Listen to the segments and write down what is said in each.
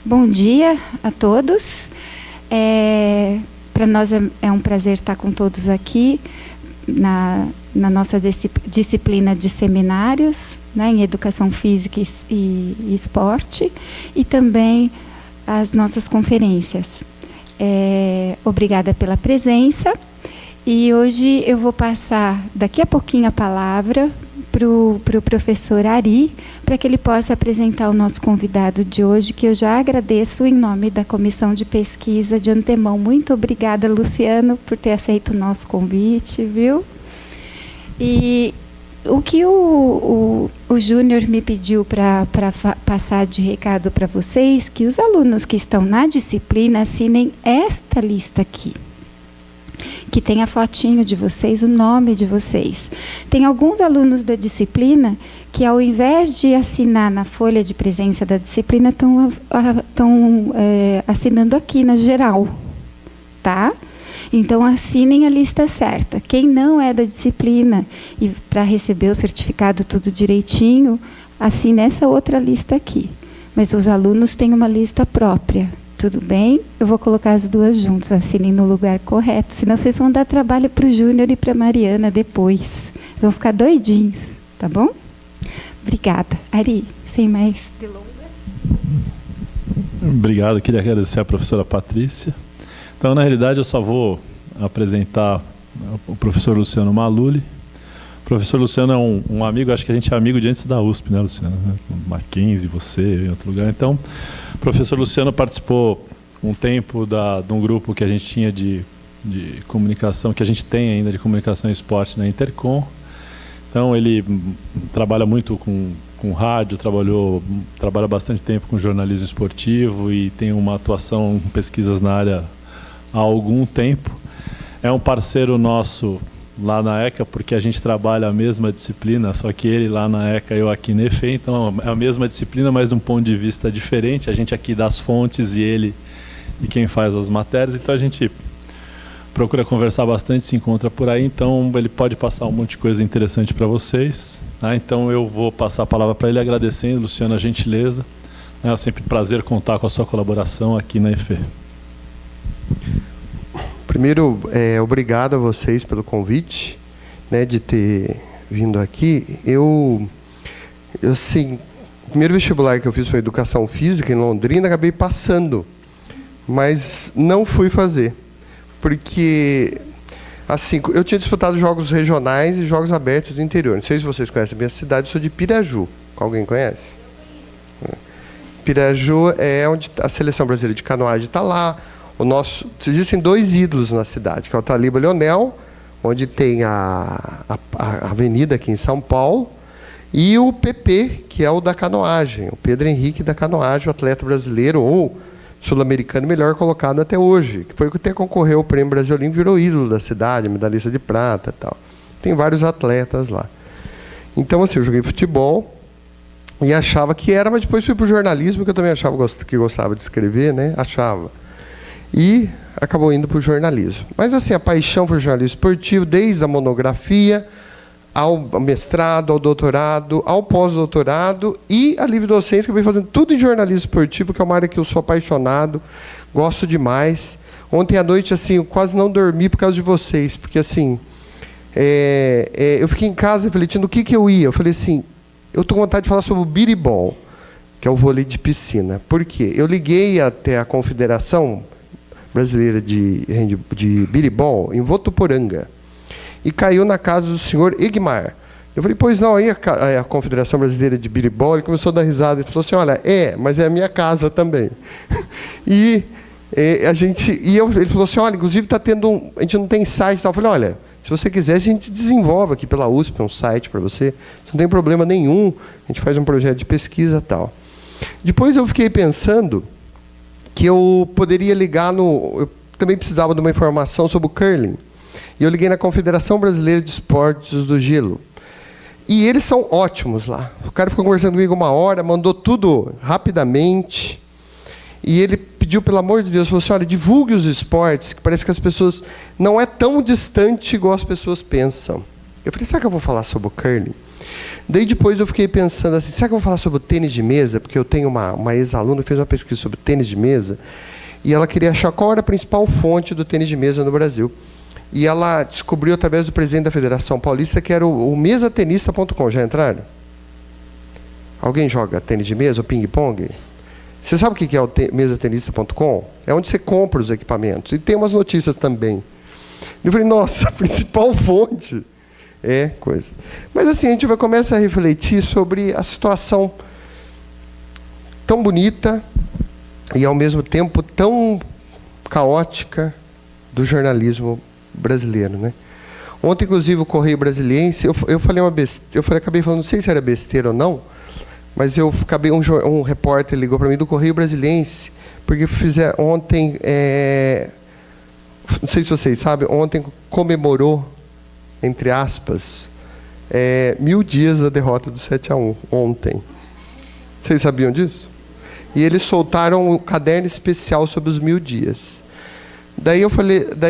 Bom dia a todos. Para nós é um prazer estar com todos aqui na nossa disciplina de seminários, né, em Educação Física e Esporte, e também as nossas conferências. Obrigada pela presença. E hoje eu vou passar daqui a pouquinho a palavra para o professor Ari, para que ele possa apresentar o nosso convidado de hoje, que eu já agradeço em nome da Comissão de Pesquisa de antemão. Muito obrigada, Luciano, por ter aceito o nosso convite, viu? E o que o Júnior me pediu para passar de recado para vocês, que os alunos que estão na disciplina assinem esta lista aqui, que tem a fotinho de vocês, o nome de vocês. Tem alguns alunos da disciplina que, ao invés de assinar na folha de presença da disciplina, estão assinando aqui na geral, tá? Então, assinem a lista certa. Quem não é da disciplina e para receber o certificado tudo direitinho, assine essa outra lista aqui. Mas os alunos têm uma lista própria. Tudo bem? Eu vou colocar as duas juntas, assinem no lugar correto, senão vocês vão dar trabalho para o Júnior e para a Mariana depois. Vão ficar doidinhos, tá bom? Obrigada. Ari, sem mais delongas. Obrigado, queria agradecer à professora Patrícia. Então, na realidade, eu só vou apresentar o professor Luciano Maluli. O professor Luciano é um amigo, acho que a gente é amigo de antes da USP, né, Luciano? Mackenzie, você, em outro lugar. Então, o professor Luciano participou um tempo de um grupo que a gente tinha de comunicação, que a gente tem ainda de comunicação e esporte na Intercom. Então, ele trabalha muito com rádio, trabalha bastante tempo com jornalismo esportivo e tem uma atuação em pesquisas na área há algum tempo. É um parceiro nosso lá na ECA, porque a gente trabalha a mesma disciplina, só que ele lá na ECA, eu aqui na EFE, então é a mesma disciplina, mas de um ponto de vista diferente. A gente aqui dá as fontes e ele e quem faz as matérias, então a gente procura conversar bastante, se encontra por aí, então ele pode passar um monte de coisa interessante para vocês, tá? Então eu vou passar a palavra para ele, agradecendo, Luciano, a gentileza. É sempre um prazer contar com a sua colaboração aqui na EFE. Primeiro, obrigado a vocês pelo convite, né, de ter vindo aqui. Assim, o primeiro vestibular que eu fiz foi Educação Física em Londrina, acabei passando, mas não fui fazer, porque assim, eu tinha disputado jogos regionais e jogos abertos do interior. Não sei se vocês conhecem a minha cidade, eu sou de Piraju. Alguém conhece? Piraju é onde a Seleção Brasileira de Canoagem está lá. Existem dois ídolos na cidade, que é o Taliba Leonel, onde tem a avenida aqui em São Paulo, e o PP, que é o da canoagem, o Pedro Henrique da canoagem, o atleta brasileiro ou sul-americano melhor colocado até hoje, que foi o que até concorreu ao Prêmio Brasil Olímpico, virou ídolo da cidade, medalhista de prata e tal. Tem vários atletas lá. Então, assim, eu joguei futebol e achava que era, mas depois fui para o jornalismo, que eu também achava que gostava de escrever, né? Achava. E acabou indo para o jornalismo. Mas, assim, a paixão por jornalismo esportivo, desde a monografia, ao mestrado, ao doutorado, ao pós-doutorado e a livre docência, que eu venho fazendo tudo em jornalismo esportivo, que é uma área que eu sou apaixonado, gosto demais. Ontem à noite, assim, eu quase não dormi por causa de vocês, porque, assim, eu fiquei em casa refletindo o que eu ia. Eu falei assim, eu estou com vontade de falar sobre o biribol, que é o vôlei de piscina. Por quê? Eu liguei até a Confederação Brasileira de Biribol, em Votuporanga, e caiu na casa do senhor Egmar. Eu falei, pois não, aí a Confederação Brasileira de Biribol, ele começou a dar risada e falou assim, olha, mas é a minha casa também. Ele falou assim, olha, inclusive está tendo a gente não tem site e tal. Eu falei, olha, se você quiser, a gente desenvolve aqui pela USP um site para você, não tem problema nenhum, a gente faz um projeto de pesquisa e tal. Depois eu fiquei pensando que eu poderia ligar eu também precisava de uma informação sobre o curling. E eu liguei na Confederação Brasileira de Esportes do Gelo. E eles são ótimos lá. O cara ficou conversando comigo 1 hora, mandou tudo rapidamente. E ele pediu, pelo amor de Deus, falou assim, olha, divulgue os esportes, que parece que as pessoas não é tão distante igual as pessoas pensam. Eu falei, será que eu vou falar sobre o curling? Daí depois eu fiquei pensando assim, será que eu vou falar sobre o tênis de mesa? Porque eu tenho uma ex-aluna que fez uma pesquisa sobre tênis de mesa, e ela queria achar qual era a principal fonte do tênis de mesa no Brasil. E ela descobriu, através do presidente da Federação Paulista, que era o mesatenista.com. Já entraram? Alguém joga tênis de mesa ou ping-pong? Você sabe o que é o mesatenista.com? É onde você compra os equipamentos. E tem umas notícias também. Eu falei, nossa, a principal fonte é coisa. Mas assim, a gente começa a refletir sobre a situação tão bonita e, ao mesmo tempo, tão caótica do jornalismo brasileiro, né? Ontem, inclusive, o Correio Brasiliense, eu falei uma besteira, acabei falando, não sei se era besteira ou não, mas um repórter ligou para mim do Correio Brasiliense, porque ontem, não sei se vocês sabem, ontem comemorou, entre aspas, 1000 dias da derrota do 7-1, ontem. Vocês sabiam disso? E eles soltaram um caderno especial sobre os 1000 dias. Daí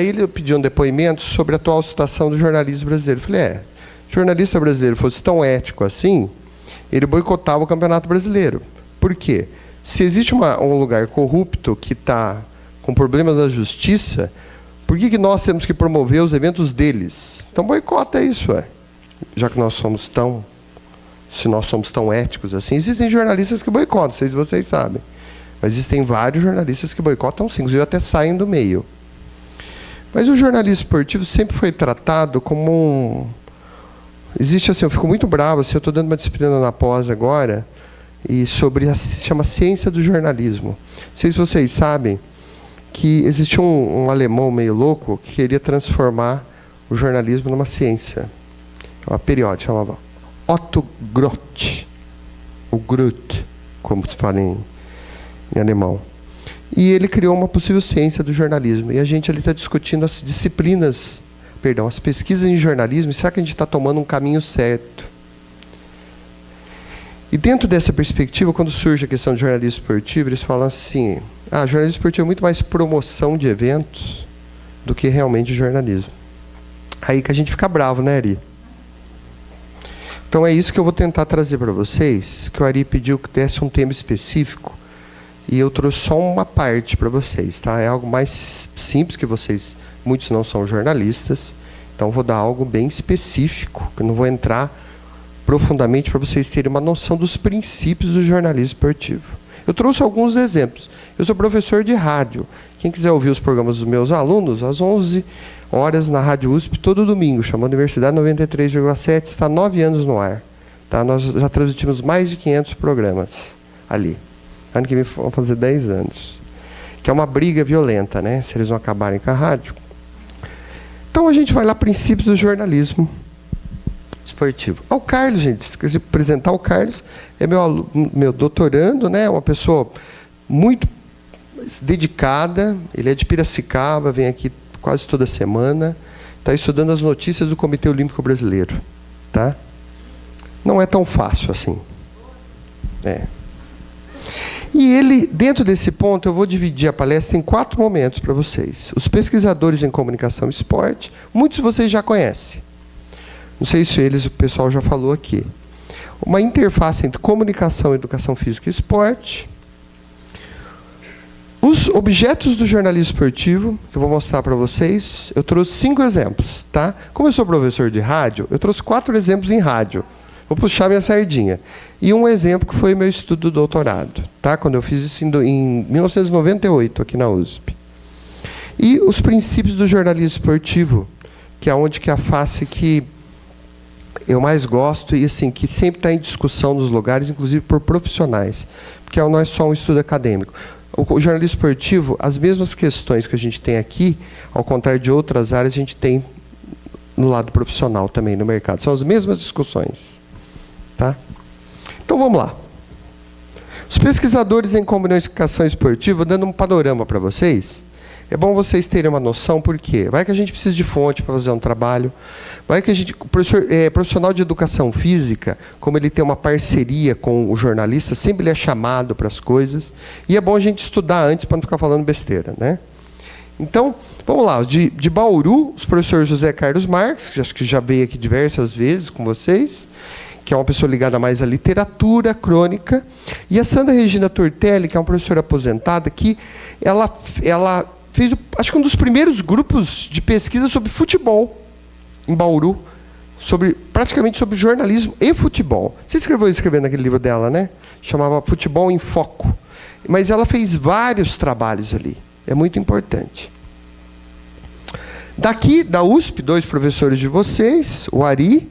ele pediu um depoimento sobre a atual situação do jornalismo brasileiro. Eu falei, se o jornalista brasileiro fosse tão ético assim, ele boicotava o Campeonato Brasileiro. Por quê? Se existe um lugar corrupto que está com problemas na justiça, por que nós temos que promover os eventos deles? Então boicota isso, já que se nós somos tão éticos assim. Existem jornalistas que boicotam, não sei se vocês sabem. Mas existem vários jornalistas que boicotam sim, inclusive até saem do meio. Mas o jornalismo esportivo sempre foi tratado como existe assim, eu fico muito bravo, assim, eu estou dando uma disciplina na pós agora, e chama Ciência do Jornalismo. Não sei se vocês sabem que existe um alemão meio louco que queria transformar o jornalismo numa ciência. Uma periódica, chamava Otto Groth, o Groth, como se fala em alemão. E ele criou uma possível ciência do jornalismo. E a gente ali está discutindo as as pesquisas em jornalismo, e será que a gente está tomando um caminho certo? E dentro dessa perspectiva, quando surge a questão do jornalismo esportivo, eles falam assim, jornalismo esportivo é muito mais promoção de eventos do que realmente jornalismo. Aí que a gente fica bravo, né, Ari? Então é isso que eu vou tentar trazer para vocês, que o Ari pediu que desse um tema específico, e eu trouxe só uma parte para vocês, tá? É algo mais simples, que muitos não são jornalistas, então vou dar algo bem específico, que eu não vou entrar profundamente para vocês terem uma noção dos princípios do jornalismo esportivo. Eu trouxe alguns exemplos. Eu sou professor de rádio. Quem quiser ouvir os programas dos meus alunos, às 11 horas na Rádio USP, todo domingo, chama Universidade 93,7, está há 9 anos no ar. Tá? Nós já transmitimos mais de 500 programas ali. Ano que vem vão fazer 10 anos. Que é uma briga violenta, né? Se eles não acabarem com a rádio. Então a gente vai lá, princípios do jornalismo esportivo. O Carlos, gente, esqueci de apresentar o Carlos, é meu doutorando, né? Uma pessoa muito dedicada, ele é de Piracicaba, vem aqui quase toda semana, está estudando as notícias do Comitê Olímpico Brasileiro. Tá? Não é tão fácil assim. E ele, dentro desse ponto, eu vou dividir a palestra em 4 momentos para vocês. Os pesquisadores em comunicação e esporte, muitos de vocês já conhecem. Não sei se o pessoal já falou aqui. Uma interface entre comunicação, educação física e esporte. Os objetos do jornalismo esportivo, que eu vou mostrar para vocês, eu trouxe 5 exemplos. Tá? Como eu sou professor de rádio, eu trouxe 4 exemplos em rádio. Vou puxar minha sardinha. E um exemplo que foi meu estudo do doutorado, tá? Quando eu fiz isso em 1998, aqui na USP. E os princípios do jornalismo esportivo, que é onde que a face que eu mais gosto e assim, que sempre está em discussão nos lugares, inclusive por profissionais, porque não é só um estudo acadêmico. O jornalismo esportivo, as mesmas questões que a gente tem aqui, ao contrário de outras áreas, a gente tem no lado profissional também, no mercado. São as mesmas discussões. Tá? Então vamos lá. Os pesquisadores em comunicação esportiva, dando um panorama para vocês, é bom vocês terem uma noção, por quê? Vai que a gente precisa de fonte para fazer um trabalho, vai que o profissional de educação física, como ele tem uma parceria com o jornalista, sempre ele é chamado para as coisas, e é bom a gente estudar antes para não ficar falando besteira, né? Então, vamos lá, de Bauru, os professores José Carlos Marques, que acho que já veio aqui diversas vezes com vocês, que é uma pessoa ligada mais à literatura, crônica, e a Sandra Regina Tortelli, que é uma professora aposentada, que ela fez, acho que um dos primeiros grupos de pesquisa sobre futebol em Bauru, praticamente sobre jornalismo e futebol. Você escreveu naquele livro dela, né? Chamava Futebol em Foco. Mas ela fez vários trabalhos ali. É muito importante. Daqui, da USP, 2 professores de vocês, o Ari,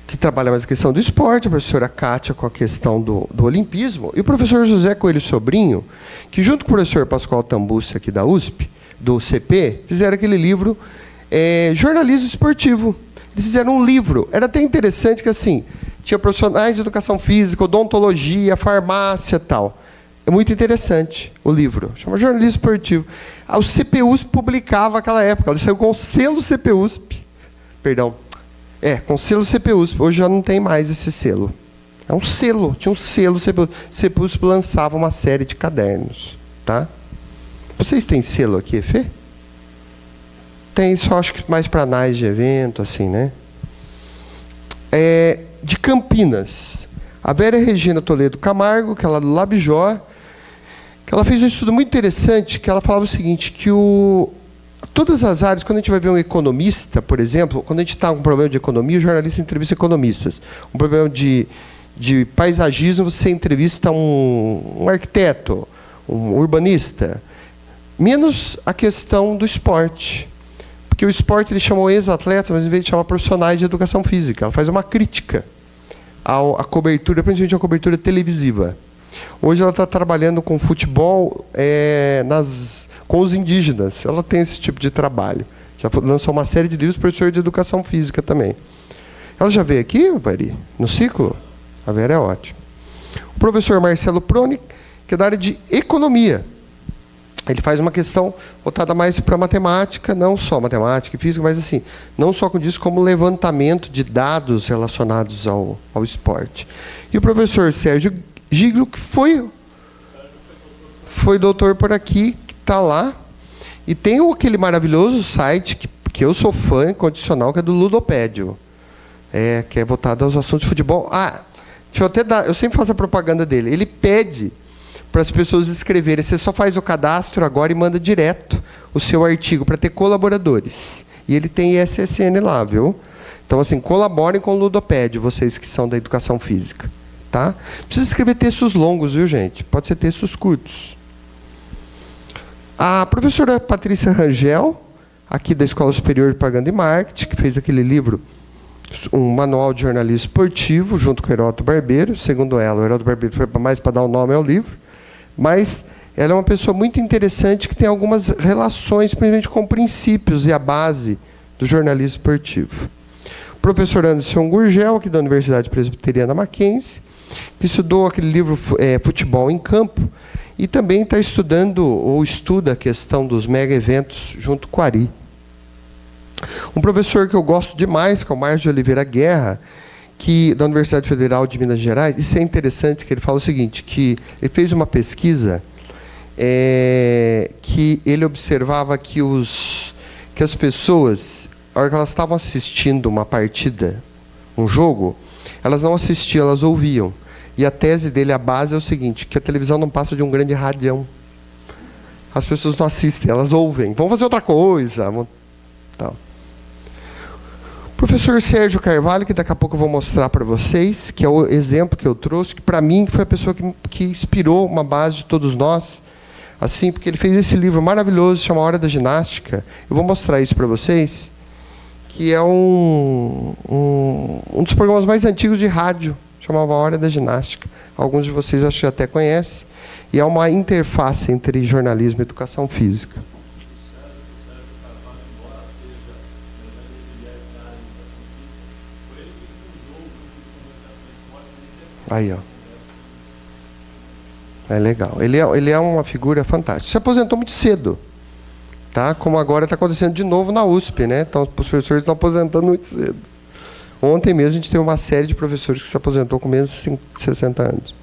que trabalha mais a questão do esporte, a professora Kátia com a questão do olimpismo, e o professor José Coelho Sobrinho, que junto com o professor Pascoal Tambucci, aqui da USP, do CP, fizeram aquele livro Jornalismo Esportivo. Eles fizeram um livro. Era até interessante que, assim, tinha profissionais de educação física, odontologia, farmácia e tal. É muito interessante o livro. Chama Jornalismo Esportivo. O CPUSP publicava naquela época. Ele saiu com o selo CPUSP. Perdão. Com o selo CPUSP. Hoje já não tem mais esse selo. É um selo. Tinha um selo CPUSP. CPUSP lançava uma série de cadernos. Tá? Vocês têm selo aqui, Fê? Tem, só acho que mais para anais de evento, assim, né? De Campinas. A Vera Regina Toledo Camargo, que ela é do Labjó, que ela fez um estudo muito interessante, que ela falava o seguinte, que todas as áreas, quando a gente vai ver um economista, por exemplo, quando a gente está com um problema de economia, o jornalista entrevista economistas. Um problema de paisagismo, você entrevista um arquiteto, um urbanista. Menos a questão do esporte. Porque o esporte ele chamou ex-atletas, mas em vez de chamar profissionais de educação física, ela faz uma crítica à cobertura, principalmente a cobertura televisiva. Hoje ela está trabalhando com futebol com os indígenas. Ela tem esse tipo de trabalho. Já lançou uma série de livros, professor de educação física também. Ela já veio aqui, Pari, no ciclo? A Vera é ótima. O professor Marcelo Proni, que é da área de economia. Ele faz uma questão voltada mais para matemática, não só matemática e física, mas assim, não só com isso, como levantamento de dados relacionados ao esporte. E o professor Sérgio Giglio, que foi doutor por aqui, que está lá, e tem aquele maravilhoso site que eu sou fã incondicional, que é do Ludopédio, que é voltado aos assuntos de futebol. Deixa eu até dar, eu sempre faço a propaganda dele. Ele pede para as pessoas escreverem. Você só faz o cadastro agora e manda direto o seu artigo para ter colaboradores. E ele tem ISSN lá, viu? Então, assim, colaborem com o Ludopédio, vocês que são da educação física. Tá? Não precisa escrever textos longos, viu, gente? Pode ser textos curtos. A professora Patrícia Rangel, aqui da Escola Superior de Propaganda e Marketing, que fez aquele livro, um manual de jornalismo esportivo, junto com o Heródoto Barbeiro. Segundo ela, o Heródoto Barbeiro foi mais para dar o nome ao livro. Mas ela é uma pessoa muito interessante que tem algumas relações, principalmente com princípios e a base do jornalismo esportivo. O professor Anderson Gurgel, aqui da Universidade Presbiteriana Mackenzie, que estudou aquele livro Futebol em Campo, e também está estudando ou estuda a questão dos mega eventos junto com o Ari. Um professor que eu gosto demais, que é o Márcio de Oliveira Guerra, da Universidade Federal de Minas Gerais. Isso é interessante, que ele fala o seguinte, que ele fez uma pesquisa que ele observava que as pessoas, na hora que elas estavam assistindo uma partida, um jogo, elas não assistiam, elas ouviam. E a tese dele, a base, é o seguinte, que a televisão não passa de um grande radião. As pessoas não assistem, elas ouvem. Vão fazer outra coisa. Tal. Professor Sérgio Carvalho, que daqui a pouco eu vou mostrar para vocês, que é o exemplo que eu trouxe, que para mim foi a pessoa que inspirou uma base de todos nós, assim, porque ele fez esse livro maravilhoso, chama Hora da Ginástica. Eu vou mostrar isso para vocês, que é um dos programas mais antigos de rádio, chamava Hora da Ginástica. Alguns de vocês acho que até conhecem, e é uma interface entre jornalismo e educação física. Aí, ó. É legal. Ele é uma figura fantástica. Se aposentou muito cedo, tá? Como agora está acontecendo de novo na USP, né? Então, os professores estão aposentando muito cedo. Ontem mesmo a gente teve uma série de professores que se aposentou com menos de 60 anos.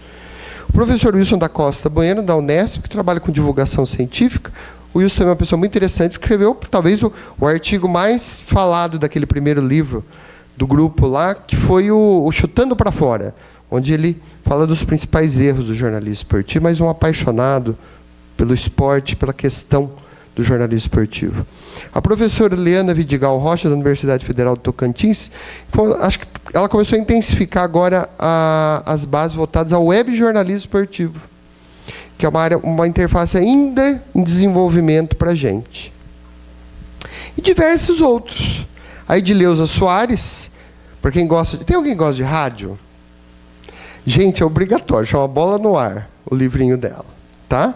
O professor Wilson da Costa Bueno, da Unesp, que trabalha com divulgação científica. O Wilson também é uma pessoa muito interessante, escreveu talvez o artigo mais falado daquele primeiro livro do grupo lá, que foi o Chutando para Fora, onde ele fala dos principais erros do jornalismo esportivo, mas um apaixonado pelo esporte, pela questão do jornalismo esportivo. A professora Leana Vidigal Rocha, da Universidade Federal do Tocantins, acho que ela começou a intensificar agora as bases voltadas ao web jornalismo esportivo, que é uma interface ainda em desenvolvimento para a gente. E diversos outros. A Edileuza Soares, para quem gosta... Tem alguém que gosta de rádio? Gente, é obrigatório, chama Bola no Ar, o livrinho dela. Tá?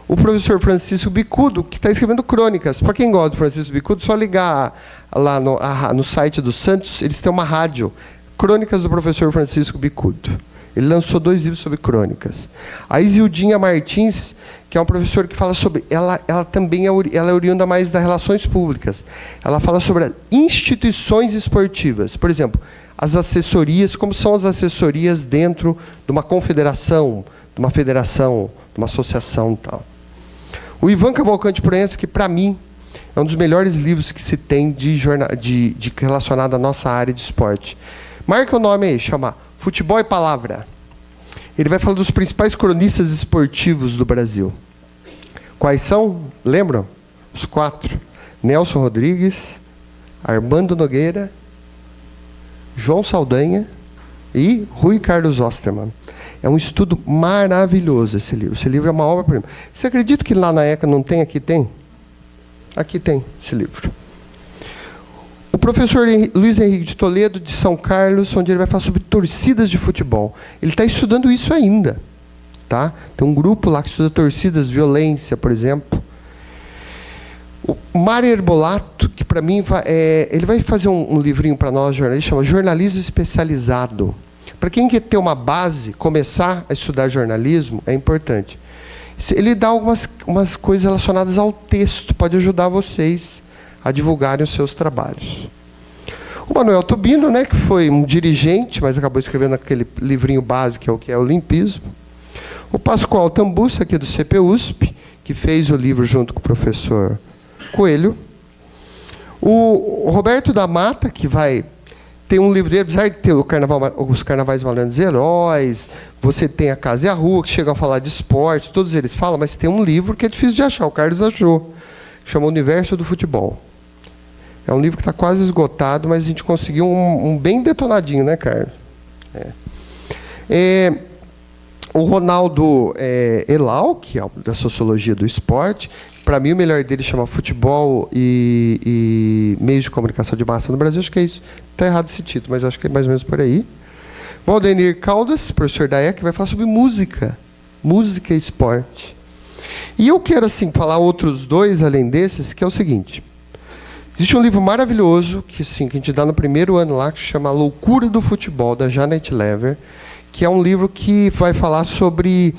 O professor Francisco Bicudo, que está escrevendo crônicas. Para quem gosta do Francisco Bicudo, só ligar lá no site do Santos, eles têm uma rádio, Crônicas do professor Francisco Bicudo. Ele lançou 2 livros sobre crônicas. A Isildinha Martins, que é um professor que fala sobre... Ela também ela é oriunda mais das relações públicas. Ela fala sobre as instituições esportivas. Por exemplo, as assessorias, como são as assessorias dentro de uma confederação, de uma federação, de uma associação e tal. O Ivan Cavalcante Proença, que para mim é um dos melhores livros que se tem de relacionado à nossa área de esporte. Marca o nome aí, chama Futebol e Palavra. Ele vai falar dos principais cronistas esportivos do Brasil. Quais são? Lembram? Os 4. Nelson Rodrigues, Armando Nogueira, João Saldanha e Rui Carlos Osterman. É um estudo maravilhoso esse livro. Esse livro é uma obra-prima. Você acredita que lá na ECA não tem? Aqui tem? Aqui tem esse livro. O professor Luiz Henrique de Toledo, de São Carlos, onde ele vai falar sobre torcidas de futebol. Ele está estudando isso ainda. Tá? Tem um grupo lá que estuda torcidas, violência, por exemplo. O Mário Herbolato, que para mim, ele vai fazer um livrinho para nós, jornalistas, chama Jornalismo Especializado. Para quem quer ter uma base, começar a estudar jornalismo, é importante. Ele dá umas coisas relacionadas ao texto, pode ajudar vocês a divulgarem os seus trabalhos. O Manuel Tubino, né, que foi um dirigente, mas acabou escrevendo aquele livrinho básico, que é o Olimpismo. O Pascoal Tambussa, aqui do CPUSP, que fez o livro junto com o professor Coelho. O Roberto da Mata, que vai ter um livro dele, apesar de ter os Carnavais Malandros Heróis, você tem a Casa e a Rua, que chegam a falar de esporte, todos eles falam, mas tem um livro que é difícil de achar, o Carlos achou, que chama Universo do Futebol. É um livro que está quase esgotado, mas a gente conseguiu um bem detonadinho, né, Carlos? O Ronaldo Elau, que é da Sociologia do Esporte, para mim o melhor dele chama Futebol e Meios de Comunicação de Massa no Brasil, acho que é isso. Está errado esse título, mas acho que é mais ou menos por aí. Valdenir Caldas, professor da ECA, vai falar sobre música e esporte. E eu quero assim falar outros 2 além desses, que é o seguinte. Existe um livro maravilhoso que a gente dá no primeiro ano lá, que se chama Loucura do Futebol, da Janet Lever, que é um livro que vai falar sobre...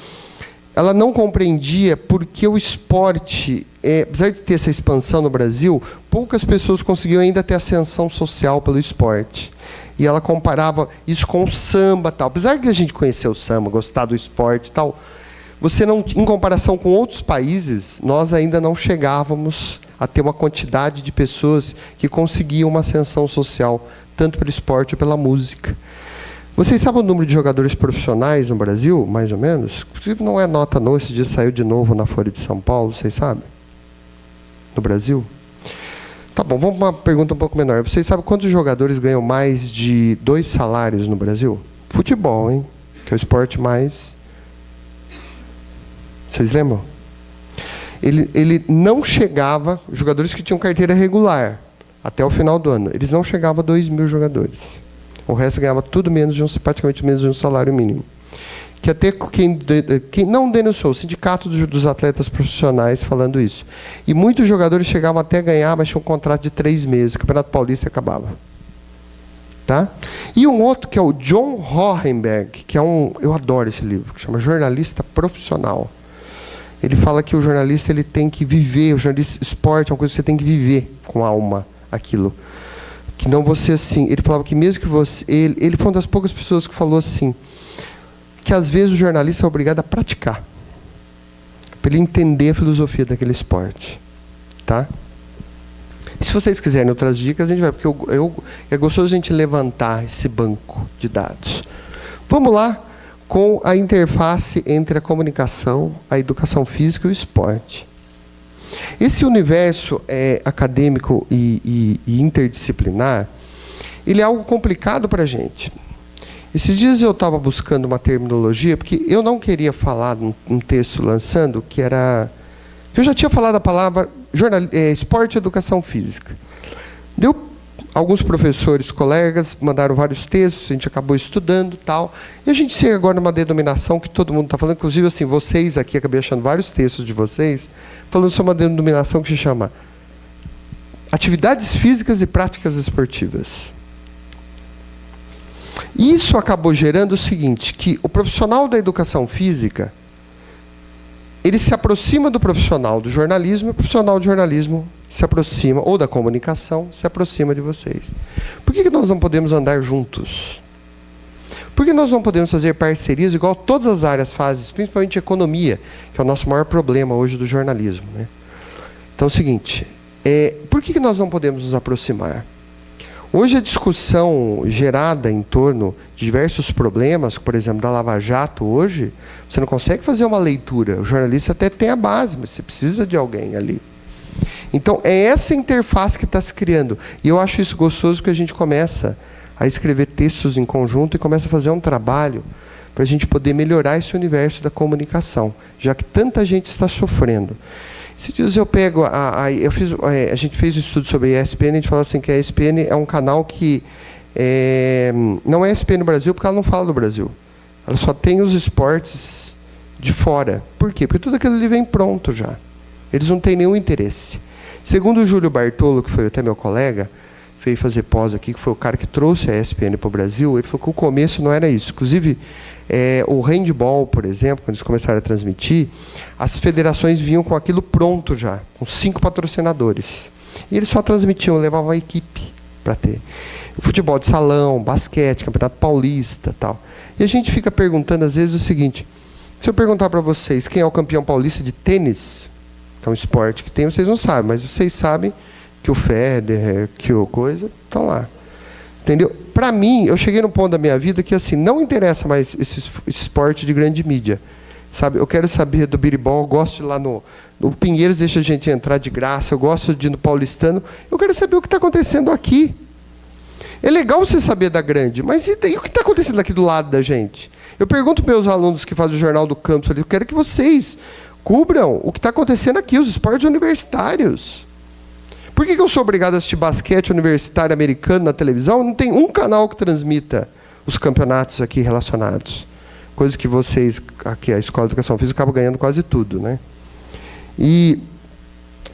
Ela não compreendia porque o esporte, apesar de ter essa expansão no Brasil, poucas pessoas conseguiam ainda ter ascensão social pelo esporte. E ela comparava isso com o samba, tal. Apesar de a gente conhecer o samba, gostar do esporte, tal, você não, em comparação com outros países, nós ainda não chegávamos a ter uma quantidade de pessoas que conseguiam uma ascensão social, tanto pelo esporte ou pela música. Vocês sabem o número de jogadores profissionais no Brasil, mais ou menos? Inclusive não é nota não, esse dia saiu de novo na Folha de São Paulo, vocês sabem? No Brasil? Tá bom, vamos para uma pergunta um pouco menor. Vocês sabem quantos jogadores ganham mais de 2 salários no Brasil? Futebol, hein? Que é o esporte mais... Vocês lembram? Ele não chegava, jogadores que tinham carteira regular, até o final do ano, eles não chegavam a 2.000 jogadores. O resto ganhava tudo praticamente menos de um salário mínimo. Que até quem não denunciou, o sindicato dos atletas profissionais falando isso. E muitos jogadores chegavam até a ganhar, mas tinham um contrato de 3 meses. O Campeonato Paulista acabava. Tá? E um outro, que é o John Hohenberg, que é eu adoro esse livro, que chama Jornalista Profissional. Ele fala que o jornalista ele tem que viver, o jornalista esporte é uma coisa que você tem que viver com a alma, aquilo. Que não você assim. Ele falava que mesmo que você... Ele foi uma das poucas pessoas que falou assim, que às vezes o jornalista é obrigado a praticar, para ele entender a filosofia daquele esporte. Tá? E se vocês quiserem outras dicas, a gente vai, porque é gostoso a gente levantar esse banco de dados. Vamos lá com a interface entre a comunicação, a educação física e o esporte. Esse universo acadêmico e interdisciplinar, ele é algo complicado para a gente. Esses dias eu estava buscando uma terminologia, porque eu não queria falar num texto lançando, que eu já tinha falado a palavra esporte e educação física. Alguns professores, colegas, mandaram vários textos, a gente acabou estudando e tal. E a gente chega agora numa denominação que todo mundo está falando, inclusive assim, vocês aqui, acabei achando vários textos de vocês, falando sobre uma denominação que se chama Atividades Físicas e Práticas Esportivas. Isso acabou gerando o seguinte, que o profissional da educação física, ele se aproxima do profissional do jornalismo, e o profissional de jornalismo se aproxima, ou da comunicação, se aproxima de vocês. Por que nós não podemos andar juntos? Por que nós não podemos fazer parcerias igual todas as áreas fazem, principalmente a economia, que é o nosso maior problema hoje do jornalismo, né? Então é o seguinte, por que nós não podemos nos aproximar? Hoje a discussão gerada em torno de diversos problemas, por exemplo, da Lava Jato hoje, você não consegue fazer uma leitura. O jornalista até tem a base, mas você precisa de alguém ali. Então, é essa interface que está se criando. E eu acho isso gostoso, que a gente começa a escrever textos em conjunto e começa a fazer um trabalho para a gente poder melhorar esse universo da comunicação, já que tanta gente está sofrendo. Esses dias eu pego, a gente fez um estudo sobre a ESPN, a gente fala assim que a ESPN é um canal que não é ESPN no Brasil, porque ela não fala do Brasil. Ela só tem os esportes de fora. Por quê? Porque tudo aquilo ali vem pronto já. Eles não têm nenhum interesse. Segundo o Júlio Bartolo, que foi até meu colega, veio fazer pós aqui, que foi o cara que trouxe a ESPN para o Brasil, ele falou que o começo não era isso. Inclusive, o handball, por exemplo, quando eles começaram a transmitir, as federações vinham com aquilo pronto já, com 5 patrocinadores. E eles só transmitiam, levavam a equipe para ter. O futebol de salão, basquete, campeonato paulista, tal. E a gente fica perguntando, às vezes, o seguinte, se eu perguntar para vocês quem é o campeão paulista de tênis, que é um esporte que tem, vocês não sabem, mas vocês sabem que o Federer, que o coisa, estão lá. Entendeu? Para mim, eu cheguei num ponto da minha vida que assim, não interessa mais esse esporte de grande mídia. Sabe? Eu quero saber do biribol, eu gosto de ir lá no Pinheiros, deixa a gente entrar de graça, eu gosto de ir no Paulistano, eu quero saber o que está acontecendo aqui. É legal você saber da grande, mas e daí, o que está acontecendo aqui do lado da gente? Eu pergunto para meus alunos que fazem o Jornal do Campus, eu quero que vocês cubram o que está acontecendo aqui, os esportes universitários. Por que eu sou obrigado a assistir basquete universitário americano na televisão? Não tem um canal que transmita os campeonatos aqui relacionados. Coisa que vocês, aqui a Escola de Educação Física, acabam ganhando quase tudo, né? E,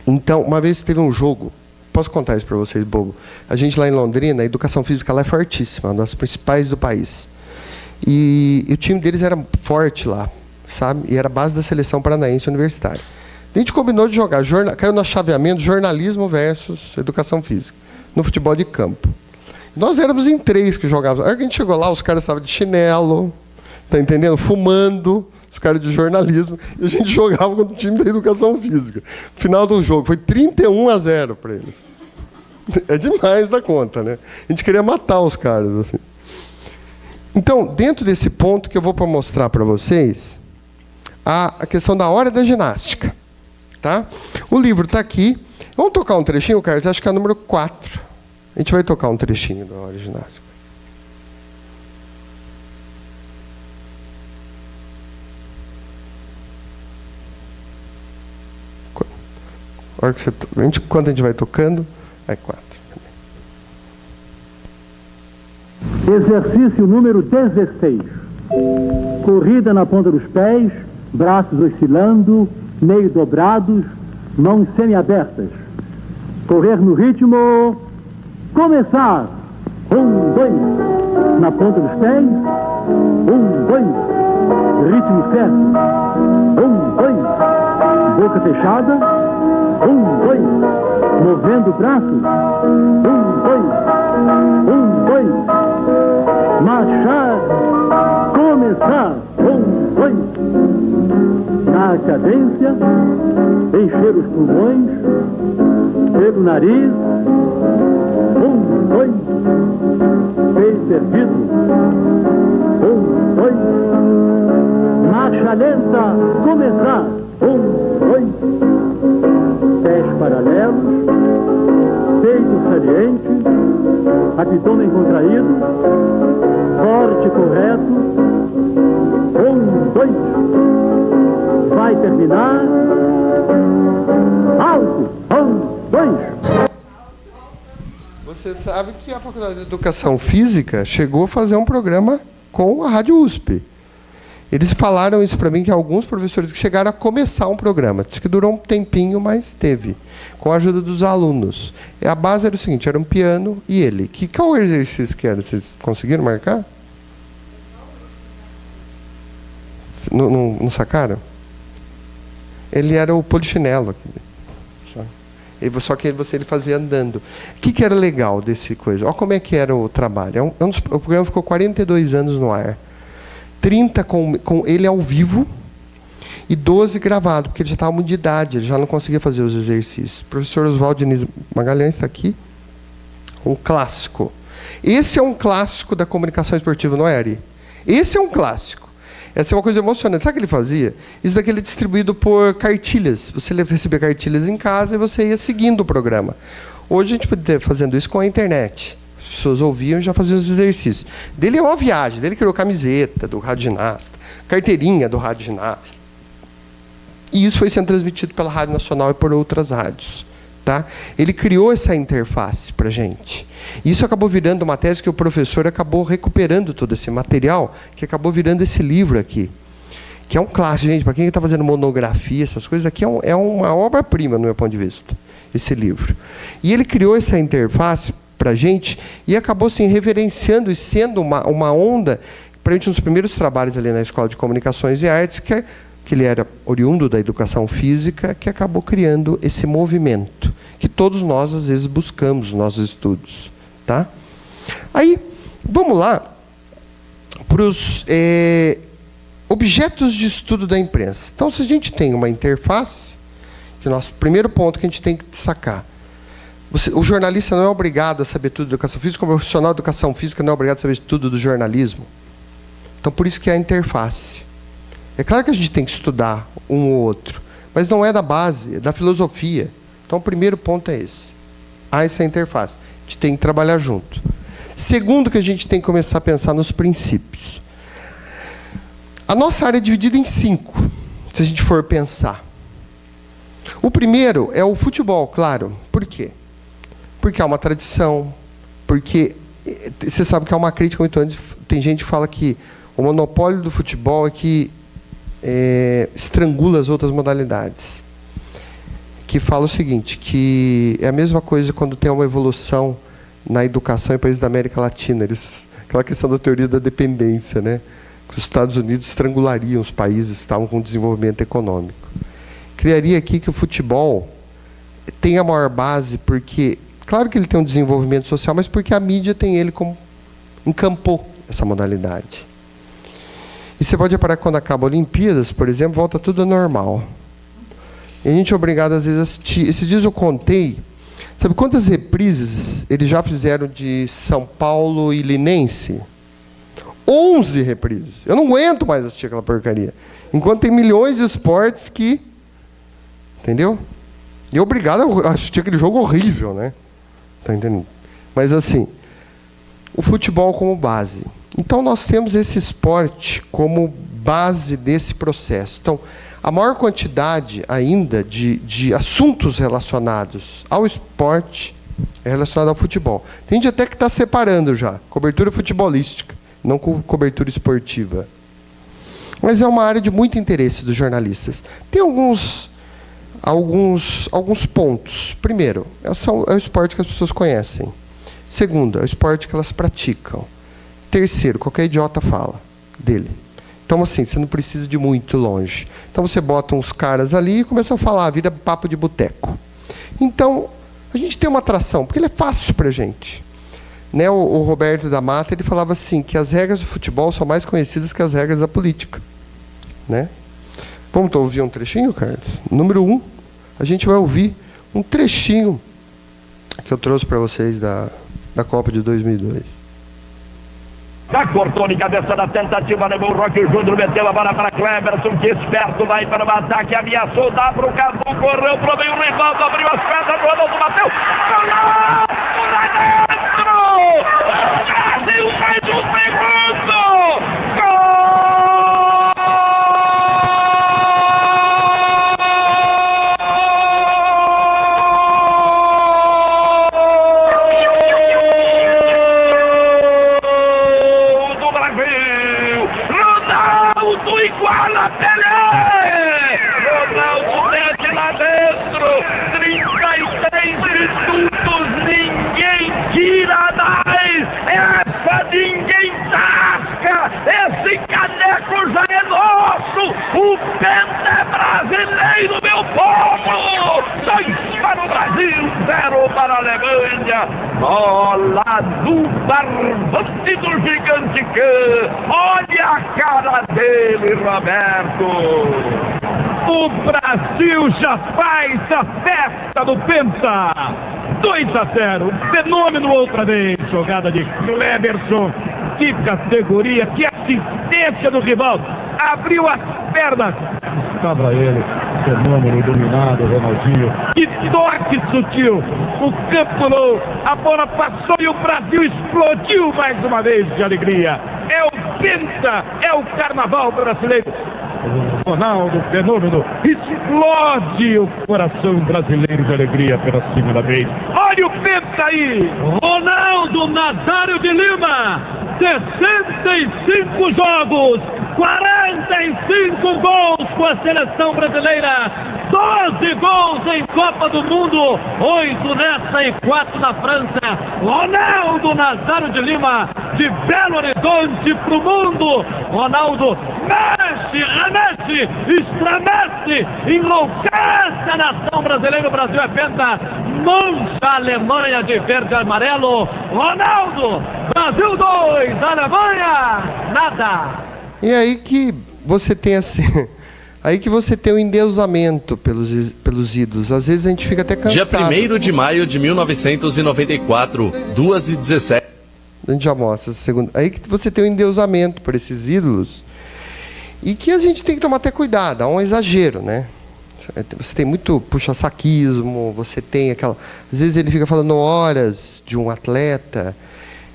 então, uma vez teve um jogo, posso contar isso para vocês, bobo? A gente lá em Londrina, a Educação Física lá é fortíssima, uma das principais do país. E o time deles era forte lá, sabe? E era a base da seleção paranaense universitária. A gente combinou de jogar, caiu no chaveamento jornalismo versus educação física, no futebol de campo. Nós éramos em 3 que jogávamos. Aí a gente chegou lá, os caras estavam de chinelo, tá entendendo? Fumando, os caras de jornalismo, e a gente jogava contra o time da educação física. No final do jogo, foi 31-0 para eles. É demais da conta, né? A gente queria matar os caras, assim. Então, dentro desse ponto que eu vou mostrar para vocês, a questão da hora da ginástica. Tá? O livro está aqui. Vamos tocar um trechinho, Carlos? Acho que é o número 4. A gente vai tocar um trechinho da hora de ginástica. Quando a gente vai tocando, é 4. Exercício número 16. Corrida na ponta dos pés, braços oscilando, meio dobrados, mãos semiabertas. Correr no ritmo. Começar. 1, 2. Na ponta dos pés. 1, 2. Ritmo certo. 1, 2. Boca fechada. 1, 2. Movendo o braço. 1, 2. 1, 2. Marchar. Começar. 1, 2. Na cadência, encher os pulmões, pelo nariz. 1, 2, peito erguido. 1, 2, marcha lenta, começar. 1, 2, pés paralelos, peito saliente, abdômen contraído, corte correto. 1, 2, vai terminar. Alto. 1, 2. Você sabe que a Faculdade de Educação Física chegou a fazer um programa com a Rádio USP. Eles falaram isso para mim, que alguns professores que chegaram a começar um programa. Diz que durou um tempinho, mas teve. Com a ajuda dos alunos. E a base era o seguinte, era um piano e ele. Qual exercício que era? Vocês conseguiram marcar? Não sacaram? Ele era o polichinelo aqui. Só que ele fazia andando. O que era legal desse coisa? Olha como é que era o trabalho. O programa ficou 42 anos no ar. 30 com ele ao vivo e 12 gravado, porque ele já estava muito de idade, ele já não conseguia fazer os exercícios. O professor Oswaldo Diniz Magalhães está aqui. Um clássico. Esse é um clássico da comunicação esportiva, não é, Ari? Esse é um clássico. Essa é uma coisa emocionante. Sabe o que ele fazia? Isso daqui ele é distribuído por cartilhas. Você recebia cartilhas em casa e você ia seguindo o programa. Hoje a gente pode estar fazendo isso com a internet. As pessoas ouviam e já faziam os exercícios. Dele é uma viagem. Dele criou camiseta do rádio ginasta, carteirinha do rádio ginasta. E isso foi sendo transmitido pela Rádio Nacional e por outras rádios. Tá? Ele criou essa interface para a gente. Isso acabou virando uma tese que o professor acabou recuperando todo esse material, que acabou virando esse livro aqui. Que é um clássico, gente. Para quem está fazendo monografia, essas coisas, aqui é uma obra-prima, no meu ponto de vista, esse livro. E ele criou essa interface para a gente e acabou assim, reverenciando e sendo uma onda, para a gente, um dos primeiros trabalhos ali na Escola de Comunicações e Artes, que ele era oriundo da educação física, que acabou criando esse movimento, que todos nós, às vezes, buscamos nos nossos estudos. Tá? Aí, vamos lá para os objetos de estudo da imprensa. Então, se a gente tem uma interface, que é o nosso primeiro ponto que a gente tem que sacar. O jornalista não é obrigado a saber tudo de educação física, como o profissional de educação física não é obrigado a saber tudo do jornalismo. Então, por isso que é a interface. É claro que a gente tem que estudar um ou outro, mas não é da base, é da filosofia. Então, o primeiro ponto é esse. Há essa interface. A gente tem que trabalhar junto. Segundo, que a gente tem que começar a pensar nos princípios. A nossa área é dividida em 5, se a gente for pensar. O primeiro é o futebol, claro. Por quê? Porque há uma tradição, porque você sabe que há uma crítica muito antes. Tem gente que fala que o monopólio do futebol é que estrangula as outras modalidades. Que fala o seguinte, que é a mesma coisa quando tem uma evolução na educação em países da América Latina. Aquela questão da teoria da dependência, né? Que os Estados Unidos estrangulariam os países que estavam com desenvolvimento econômico. Criaria aqui que o futebol tem a maior base, porque, claro que ele tem um desenvolvimento social, mas porque a mídia tem ele como encampou essa modalidade. E você pode reparar que quando acaba a Olimpíadas, por exemplo, volta tudo ao normal. E a gente é obrigado, às vezes, a assistir. Esses dias eu contei, sabe quantas reprises eles já fizeram de São Paulo e Linense? 11 reprises. Eu não aguento mais assistir aquela porcaria. Enquanto tem milhões de esportes que... Entendeu? E obrigado a assistir aquele jogo horrível, né? Tá entendendo? Mas assim, o futebol como base. Então nós temos esse esporte como base desse processo. Então, a maior quantidade ainda de assuntos relacionados ao esporte é relacionado ao futebol. Tem gente até que está separando já, cobertura futebolística, não com cobertura esportiva. Mas é uma área de muito interesse dos jornalistas. Tem alguns pontos. Primeiro, é o esporte que as pessoas conhecem. Segundo, é o esporte que elas praticam. Terceiro, qualquer idiota fala dele. Então, assim, você não precisa de muito longe. Então, você bota uns caras ali e começa a falar, vira papo de boteco. Então, a gente tem uma atração, porque ele é fácil para a gente. Né? O Roberto da Mata, ele falava assim, que as regras do futebol são mais conhecidas que as regras da política. Né? Vamos ouvir um trechinho, Carlos? Número 1, a gente vai ouvir um trechinho que eu trouxe para vocês da Copa de 2002. Já cortou de cabeça na tentativa, levou o Roque Júnior, meteu a bola para Cleberson, que esperto, vai para o ataque, ameaçou, dá para o Cadu, correu para o meio, Rivaldo abriu as pernas, o Adolfo bateu, lá dentro! O Brasil faz o segundo! Iguala Pelé! Ronaldo mete lá dentro! 33 minutos, ninguém tira mais! Essa ninguém tasca! Esse caneco já é nosso! O Penta é brasileiro, meu povo! 2 para o Brasil, 0 para a Alemanha! Bola do barbante do gigante Khan! Olha a cara dele, Roberto! O Brasil já faz a festa do Penta! 2-0, fenômeno outra vez, jogada de Cleberson, que categoria, que assistência do Rivaldo, abriu as pernas, estava ele, fenômeno dominado, Ronaldinho, que toque sutil, o campo pulou, a bola passou e o Brasil explodiu mais uma vez de alegria. É o Penta, é o carnaval brasileiro. Ronaldo, fenômeno, explode o coração brasileiro de alegria pela segunda vez. Olha o Penta aí! Ronaldo Nazário de Lima, 65 jogos, 45 gols com a seleção brasileira, 12 gols em Copa do Mundo, 8 nessa e 4 na França. Ronaldo Nazário de Lima, de Belo Horizonte pro mundo. Ronaldo mexe, remete, estremece, enlouquece a nação brasileira. O Brasil é Penta, mancha a Alemanha de verde e amarelo. Ronaldo, Brasil 2, Alemanha nada. E aí que você tem assim, aí que você tem o endeusamento pelos ídolos. Às vezes a gente fica até cansado. Dia 1º de maio de 1994, 2h17. A gente já mostra essa segunda. Aí que você tem o endeusamento por esses ídolos. E que a gente tem que tomar até cuidado, há um exagero, né? Você tem muito puxa-saquismo, você tem aquela... Às vezes ele fica falando horas de um atleta,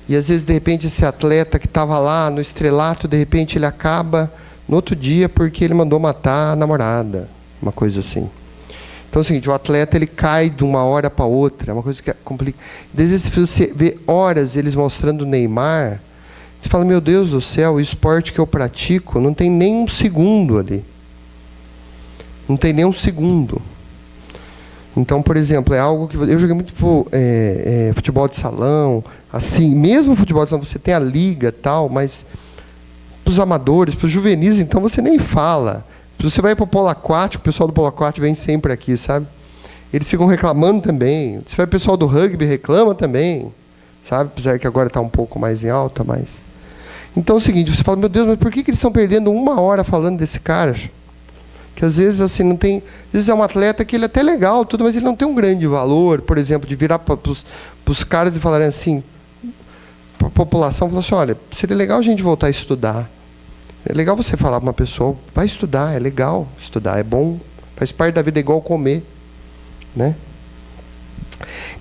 e às vezes, de repente, esse atleta que estava lá no estrelato, de repente ele acaba no outro dia porque ele mandou matar a namorada, uma coisa assim. Então é o seguinte, o atleta ele cai de uma hora para outra, é uma coisa que complica. Às vezes você vê horas eles mostrando o Neymar, você fala, meu Deus do céu, o esporte que eu pratico não tem nem um segundo ali. Não tem nem um segundo. Então, por exemplo, é algo que... Eu joguei muito futebol de salão, assim, mesmo futebol de salão, você tem a liga e tal, mas para os amadores, para os juvenis, então você nem fala. Se você vai para o polo aquático, o pessoal do polo aquático vem sempre aqui, sabe? Eles ficam reclamando também. Se vai o pessoal do rugby, reclama também, sabe? Apesar que agora está um pouco mais em alta, mas... Então é o seguinte, você fala, meu Deus, mas por que eles estão perdendo 1 hora falando desse cara? Que às vezes assim não tem, às vezes é um atleta que ele é até legal, tudo, mas ele não tem um grande valor, por exemplo, de virar para os caras e falarem assim, para a população, falar assim, olha, seria legal a gente voltar a estudar. É legal você falar para uma pessoa, vai estudar, é legal estudar, é bom, faz parte da vida, é igual comer, né?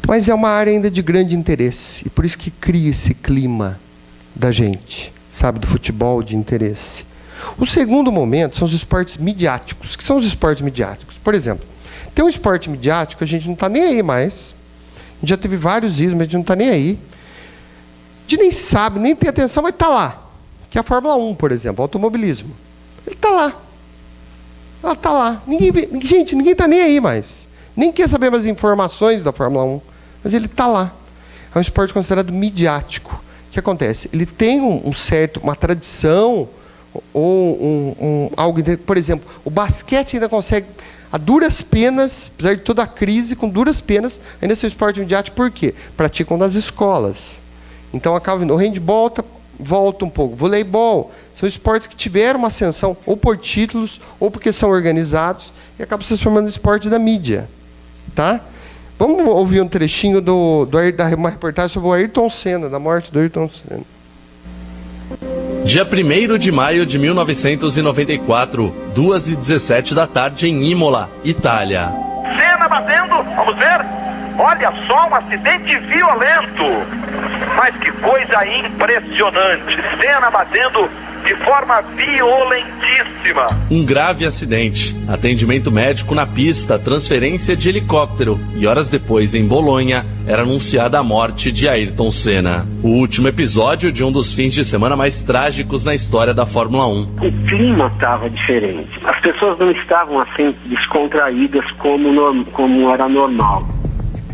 Mas é uma área ainda de grande interesse, e por isso que cria esse clima da gente, sabe, do futebol de interesse. O segundo momento são os esportes midiáticos. O que são os esportes midiáticos? Por exemplo, tem um esporte midiático, a gente não está nem aí mais. A gente já teve vários ismos, mas a gente não está nem aí. A gente nem sabe, nem tem atenção, mas está lá. Que é a Fórmula 1, por exemplo, automobilismo. Ele está lá. Ela está lá. Gente, ninguém está nem aí mais. Nem quer saber mais informações da Fórmula 1. Mas ele está lá. É um esporte considerado midiático. O que acontece? Ele tem uma tradição... ou algo, por exemplo, o basquete ainda consegue, a duras penas, apesar de toda a crise, com duras penas, ainda ser esporte midiático, por quê? Praticam nas escolas. Então acaba vindo, o handball volta um pouco, voleibol, são esportes que tiveram uma ascensão, ou por títulos, ou porque são organizados, e acabam se transformando no esporte da mídia. Tá? Vamos ouvir um trechinho da uma reportagem sobre o Ayrton Senna, da morte do Ayrton Senna. Dia 1º de maio de 1994, 2h17 da tarde em Imola, Itália. Senna batendo, vamos ver. Olha só, um acidente violento. Mas que coisa impressionante. Senna batendo de forma violentíssima. Um grave acidente, atendimento médico na pista, transferência de helicóptero e horas depois, em Bolonha, era anunciada a morte de Ayrton Senna. O último episódio de um dos fins de semana mais trágicos na história da Fórmula 1. O clima estava diferente. As pessoas não estavam assim descontraídas como era normal.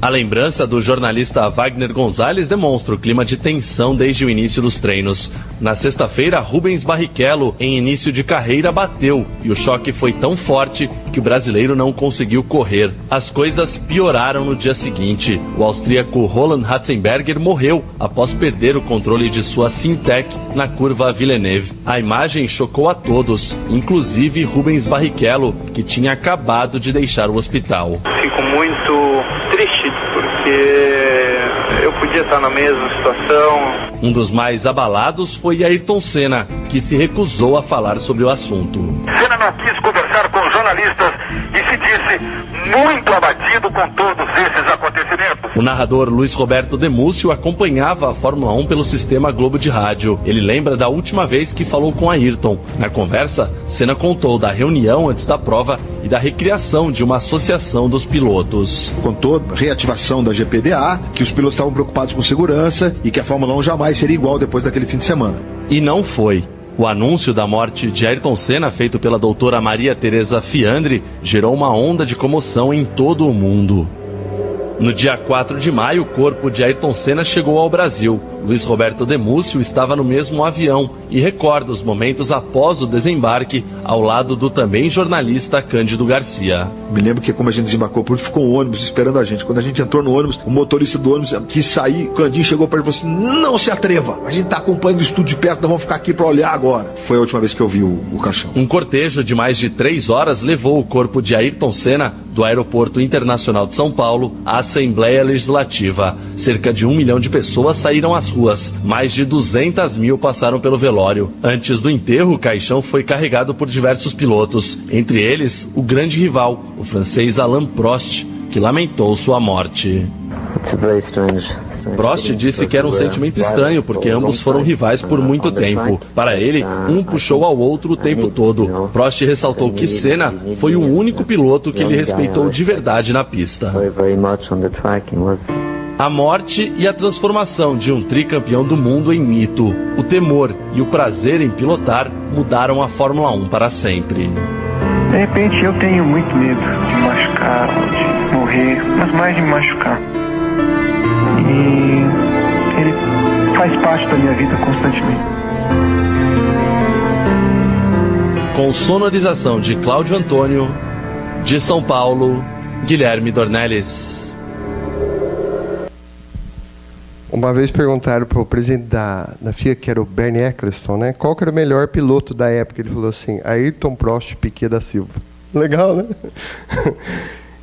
A lembrança do jornalista Wagner Gonzalez demonstra o clima de tensão desde o início dos treinos. Na sexta-feira, Rubens Barrichello, em início de carreira, bateu e o choque foi tão forte que o brasileiro não conseguiu correr. As coisas pioraram no dia seguinte. O austríaco Roland Ratzenberger morreu após perder o controle de sua Syntec na curva Villeneuve. A imagem chocou a todos, inclusive Rubens Barrichello, que tinha acabado de deixar o hospital. Fico muito triste porque eu podia estar na mesma situação. Um dos mais abalados foi Ayrton Senna, que se recusou a falar sobre o assunto. Senna não quis conversar com os jornalistas e se disse muito abatido com todos esses acontecimentos. O narrador Luiz Roberto Demúcio acompanhava a Fórmula 1 pelo sistema Globo de Rádio. Ele lembra da última vez que falou com Ayrton. Na conversa, Senna contou da reunião antes da prova e da recriação de uma associação dos pilotos. Contou a reativação da GPDA, que os pilotos estavam preocupados com segurança e que a Fórmula 1 jamais seria igual depois daquele fim de semana. E não foi. O anúncio da morte de Ayrton Senna, feito pela doutora Maria Teresa Fiandri, gerou uma onda de comoção em todo o mundo. No dia 4 de maio, o corpo de Ayrton Senna chegou ao Brasil. Luiz Roberto Demúcio estava no mesmo avião e recorda os momentos após o desembarque ao lado do também jornalista Cândido Garcia. Me lembro que como a gente desembarcou, ficou um ônibus esperando a gente. Quando a gente entrou no ônibus, o motorista do ônibus quis sair, o Candinho chegou para ele e falou assim: não se atreva, a gente está acompanhando o estúdio de perto, nós vamos ficar aqui para olhar agora. Foi a última vez que eu vi o caixão. Um cortejo de mais de 3 horas levou o corpo de Ayrton Senna do Aeroporto Internacional de São Paulo à Assembleia Legislativa. Cerca de 1 milhão de pessoas saíram às ruas. Mais de 200 mil passaram pelo velório. Antes do enterro, o caixão foi carregado por diversos pilotos. Entre eles, o grande rival, o francês Alain Prost, que lamentou sua morte. Prost disse que era um sentimento estranho, porque ambos foram rivais por muito tempo. Para ele, um puxou ao outro o tempo todo. Prost ressaltou que Senna foi o único piloto que ele respeitou de verdade na pista. A morte e a transformação de um tricampeão do mundo em mito. O temor e o prazer em pilotar mudaram a Fórmula 1 para sempre. De repente eu tenho muito medo de machucar, de morrer, mas mais de me machucar. E ele faz parte da minha vida constantemente. Com sonorização de Cláudio Antônio, de São Paulo, Guilherme Dornelles. Uma vez perguntaram para o presidente da FIA, que era o Bernie Eccleston, né, qual que era o melhor piloto da época. Ele falou assim: Ayrton Prost Piquet da Silva. Legal, né?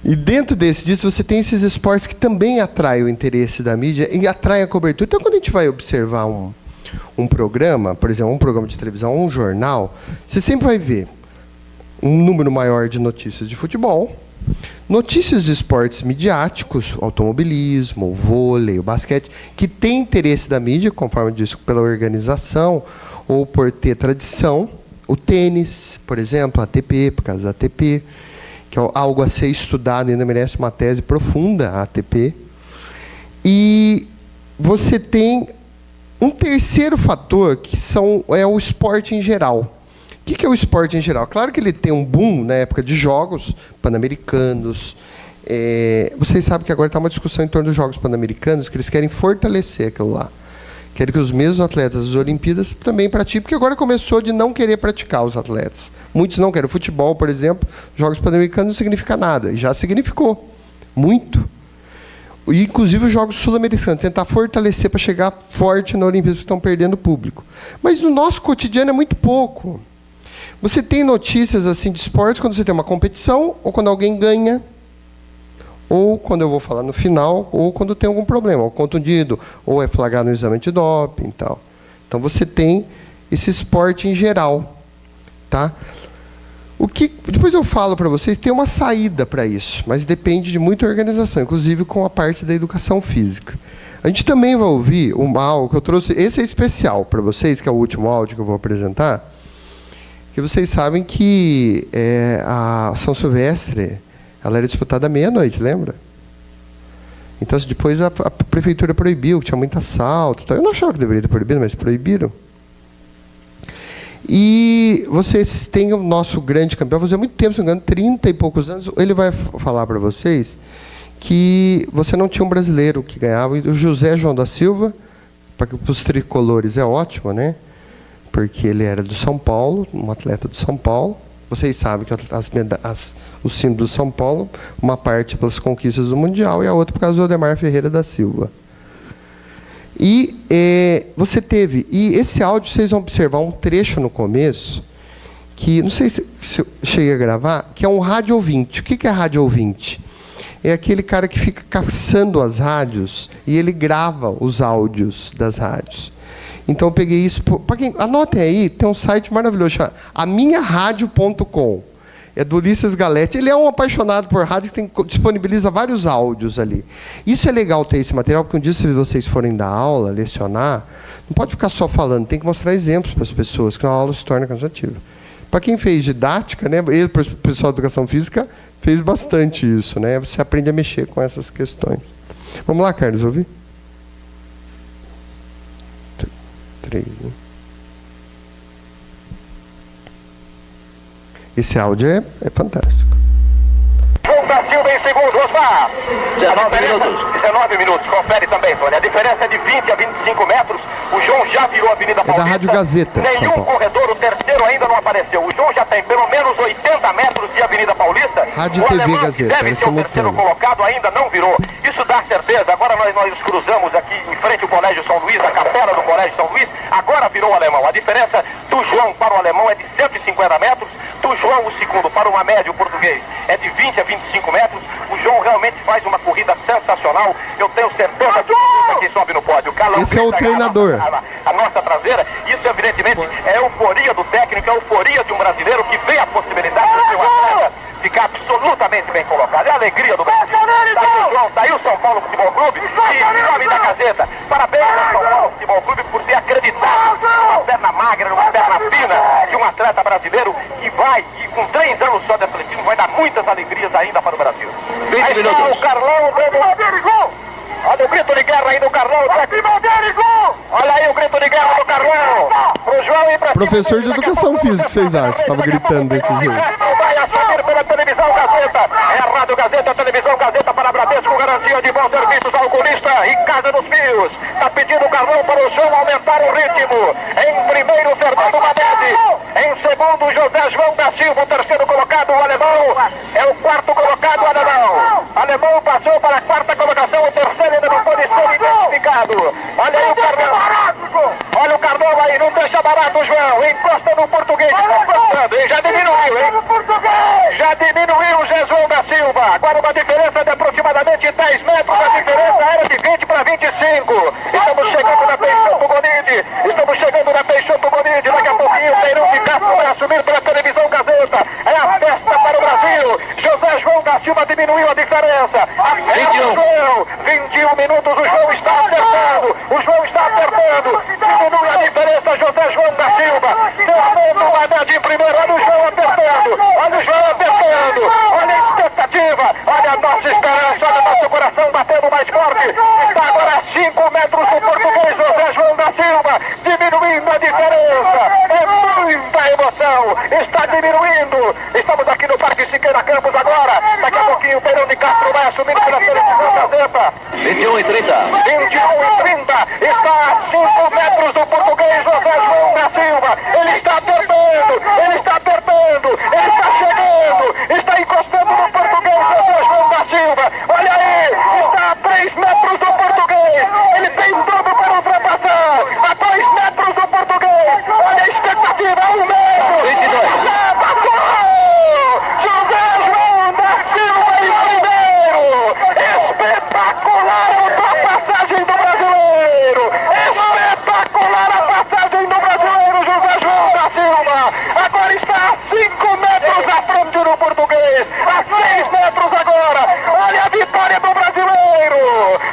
E dentro disso você tem esses esportes que também atraem o interesse da mídia e atraem a cobertura. Então, quando a gente vai observar um programa, por exemplo, um programa de televisão, um jornal, você sempre vai ver um número maior de notícias de futebol, notícias de esportes midiáticos, automobilismo, o vôlei, o basquete, que tem interesse da mídia, conforme disse, pela organização ou por ter tradição. O tênis, por exemplo, a ATP, por causa da ATP, que é algo a ser estudado, ainda merece uma tese profunda, a ATP. E você tem um terceiro fator, que é o esporte em geral. O que é o esporte em geral? Claro que ele tem um boom na época de jogos pan-americanos. Vocês sabem que agora está uma discussão em torno dos Jogos Pan-Americanos, que eles querem fortalecer aquilo lá. Querem que os mesmos atletas das Olimpíadas também pratiquem, porque agora começou de não querer praticar os atletas. Muitos não querem. Futebol, por exemplo, Jogos Pan-Americanos não significa nada. Já significou. Muito. E, inclusive, os Jogos Sul-Americanos. Tentar fortalecer para chegar forte na Olimpíada, que estão perdendo público. Mas no nosso cotidiano é muito pouco. Você tem notícias assim de esportes quando você tem uma competição, ou quando alguém ganha, ou quando eu vou falar no final, ou quando tem algum problema, ou contundido, ou é flagrado no exame de doping e tal. Então você tem esse esporte em geral, tá? O que depois eu falo para vocês, tem uma saída para isso, mas depende de muita organização, inclusive com a parte da educação física. A gente também vai ouvir um áudio que eu trouxe, esse é especial para vocês, que é o último áudio que eu vou apresentar, que vocês sabem que a São Silvestre, ela era disputada à meia-noite, lembra? Então, depois a prefeitura proibiu, que tinha muito assalto. Então, eu não achava que deveria ter proibido, mas proibiram. E vocês têm o nosso grande campeão, fazia muito tempo, se não me engano, 30 e poucos anos, ele vai falar para vocês que você não tinha um brasileiro que ganhava, e o José João da Silva, para os tricolores é ótimo, né? Porque ele era do São Paulo, um atleta do São Paulo. Vocês sabem que o símbolo do São Paulo, uma parte pelas conquistas do Mundial e a outra por causa do Odemar Ferreira da Silva. E você teve, e esse áudio vocês vão observar um trecho no começo, que não sei se eu cheguei a gravar, que é um rádio ouvinte. O que é rádio ouvinte? É aquele cara que fica caçando as rádios e ele grava os áudios das rádios. Então eu peguei isso, para quem anotem aí, tem um site maravilhoso, chama aminharadio.com. É do Ulisses Galete. Ele é um apaixonado por rádio que disponibiliza vários áudios ali. Isso é legal ter esse material, porque um dia, se vocês forem dar aula, lecionar, não pode ficar só falando, tem que mostrar exemplos para as pessoas, que a aula se torna cansativa. Para quem fez didática, né, ele, o pessoal de educação física, fez bastante isso, né? Você aprende a mexer com essas questões. Vamos lá, Carlos, ouvir? 3, né? Esse áudio é fantástico. João da Silva em segundo, Osmar. 19 minutos, confere também, Tony. A diferença é de 20 a 25 metros. O João já virou a Avenida Paulista. É da Rádio Gazeta, nenhum corredor, o terceiro ainda não apareceu. O João já tem pelo menos 80 metros de Avenida Paulista. Rádio TV Gazeta, deve ser o terceiro colocado, ainda não virou. Isso dá certeza. Agora nós cruzamos aqui em frente ao Colégio São Luís, a capela do Colégio São Luís. Agora virou o alemão. A diferença do João para o alemão é de 150 metros. Do João, o segundo, para uma média, o português, é de 20 a 25 metros. O João realmente faz uma corrida sensacional. Eu tenho certeza que quem sobe no pódio. Esse é o treinador. A nossa traseira. Isso, evidentemente, é euforia do técnico, é euforia de um brasileiro que vê a possibilidade do seu atleta ficar absolutamente bem colocado. É a alegria do Brasil. Daí o São Paulo Futebol Clube e em nome da Gazeta. Parabéns ao São Paulo Futebol Clube por ter acreditado numa perna magra, numa perna fina de um atleta brasileiro que vai, e com 3 anos só de atletismo, vai dar muitas alegrias ainda para o Brasil. 20 minutos. O Carlão dando... Olha o grito de guerra aí do Carlão. Olha aí o grito de guerra do Carlão. Pro João e pra professor de educação física, vocês acham? Estava gritando desse jeito. Vai assumir pela televisão Gazeta. É a Rádio Gazeta, televisão Gazeta para Bradesco, garantia de bons serviços ao oculista e Casa dos Fios. Está pedindo o Carlão para o João aumentar o ritmo. Em primeiro, Fernando Madede. Em segundo, José João da Silva, o terceiro colocado, o alemão. É o quarto colocado, o alemão. Alemão passou para a quarta colocação, o terceiro ainda não pode ser identificado. Olha aí o Carlão. Olha o Carlão aí, não deixa barato, João. Encosta no português, encostando, hein? Já diminuiu, hein? Já diminuiu o João da Silva. Agora uma diferença de aproximadamente 10 metros. A diferença era de 20 para 25. Estamos chegando na Peixoto Bonide. Estamos chegando na Peixoto Bonide. Daqui a pouquinho o Peirão de Castro vai assumir pela televisão Gazeta. É a festa para o Brasil. José João da Silva diminuiu a diferença. 21 minutos, o João está apertando. O João está apertando. Diminui a diferença, José João da Silva. Fernando Haddad em primeiro. Olha o João apertando. Olha o João apertando. Olha a expectativa. Olha a nossa esperança. Olha o nosso coração batendo mais forte. Está agora a 5 metros do português, José João da Silva. Diminuindo a diferença. É muita emoção. Está diminuindo. Estamos aqui no Parque Siqueira Campos agora. Daqui a pouquinho o Peirão de Castro vai assumir pela televisão Gazeta. 21 e 30. 21 e 30. Está a 5 metros do português, José João da Silva. Ele está apertando. Ele está apertando. Ele está chegando. Está encostando no português, José João da Silva. Olha aí. Está a 3 metros do português. Ele tem tudo para ultrapassar. A 2 metros do português. Olha a expectativa. 1 metro. 22. José João da Silva em primeiro. 16 metros agora. Olha a vitória do brasileiro.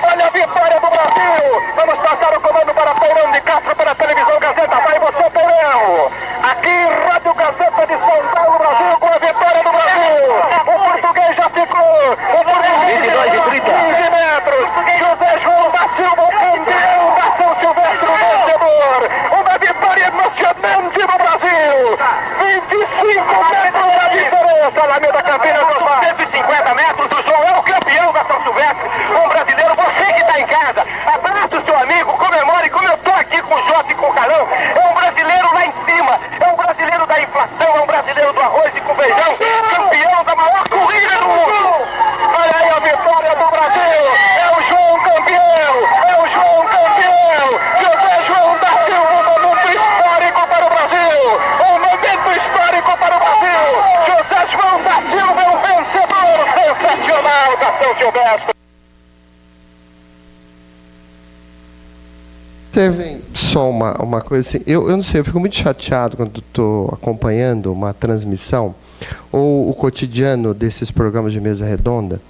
Olha a vitória do Brasil. Vamos passar o comando para Peirão de Castro, para a televisão Gazeta. Vai você, Peirão. Aqui, Rádio Gazeta de São Paulo, Brasil, com a vitória do Brasil. O português já ficou. O português 22 e 30. 15 metros. José João da Silva, o campeão da São Silvestre, o vencedor. Uma vitória emocionante do Brasil. 25 metros a diferença. Alameda Campinas, 150 metros. O João é o campeão da São Silvestre. Um brasileiro, você que está em casa, abraça o seu amigo, comemore como eu estou aqui com o Jota e com o Carlão. É um brasileiro lá em cima. É um brasileiro da inflação. É um brasileiro do arroz e com feijão. Campeão da maior corrida do mundo. Olha aí a vitória do Brasil. É o João campeão. É o João campeão. José João da Silva, um momento histórico para o Brasil. Um momento histórico para o Brasil. José João da Silva é um vencedor sensacional da São Silvestre. Teve só uma coisa assim, eu não sei, eu fico muito chateado quando estou acompanhando uma transmissão ou o cotidiano desses programas de mesa redonda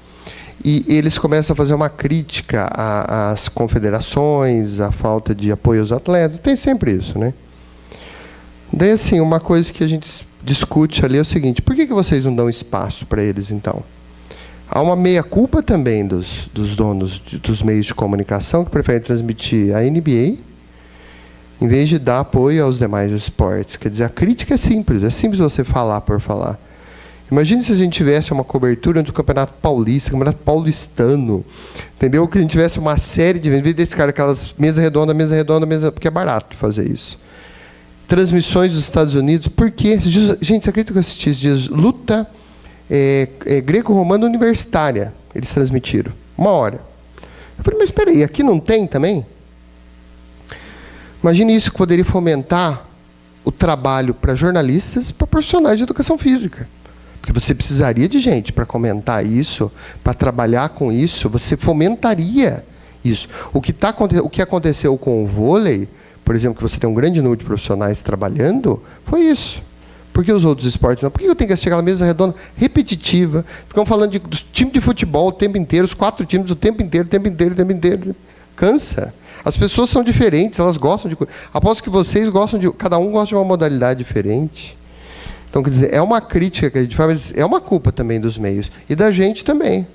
e eles começam a fazer uma crítica às confederações, à falta de apoio aos atletas, tem sempre isso, né? Daí, assim, uma coisa que a gente discute ali é o seguinte, por que vocês não dão espaço para eles, então? Há uma meia-culpa também dos donos dos meios de comunicação que preferem transmitir a NBA em vez de dar apoio aos demais esportes. Quer dizer, a crítica é simples você falar por falar. Imagine se a gente tivesse uma cobertura do Campeonato Paulista, Campeonato Paulistano, entendeu? Que a gente tivesse uma série de... Em vez desse cara, aquelas mesa redonda, porque é barato fazer isso. Transmissões dos Estados Unidos, por quê? Gente, você acredita que eu assisti esses dias? Luta... greco-romana universitária, eles transmitiram, 1 hora. Eu falei, mas espera aí, aqui não tem também? Imagine isso que poderia fomentar o trabalho para jornalistas, para profissionais de educação física. Porque você precisaria de gente para comentar isso, para trabalhar com isso, você fomentaria isso. O que aconteceu com o vôlei, por exemplo, que você tem um grande número de profissionais trabalhando, foi isso. Por que os outros esportes não? Por que eu tenho que assistir aquela mesa redonda repetitiva? Ficam falando do time de futebol o tempo inteiro, os 4 times o tempo inteiro. Cansa. As pessoas são diferentes, elas gostam de... Aposto que vocês gostam de... Cada um gosta de uma modalidade diferente. Então, quer dizer, é uma crítica que a gente faz, mas é uma culpa também dos meios. E da gente também.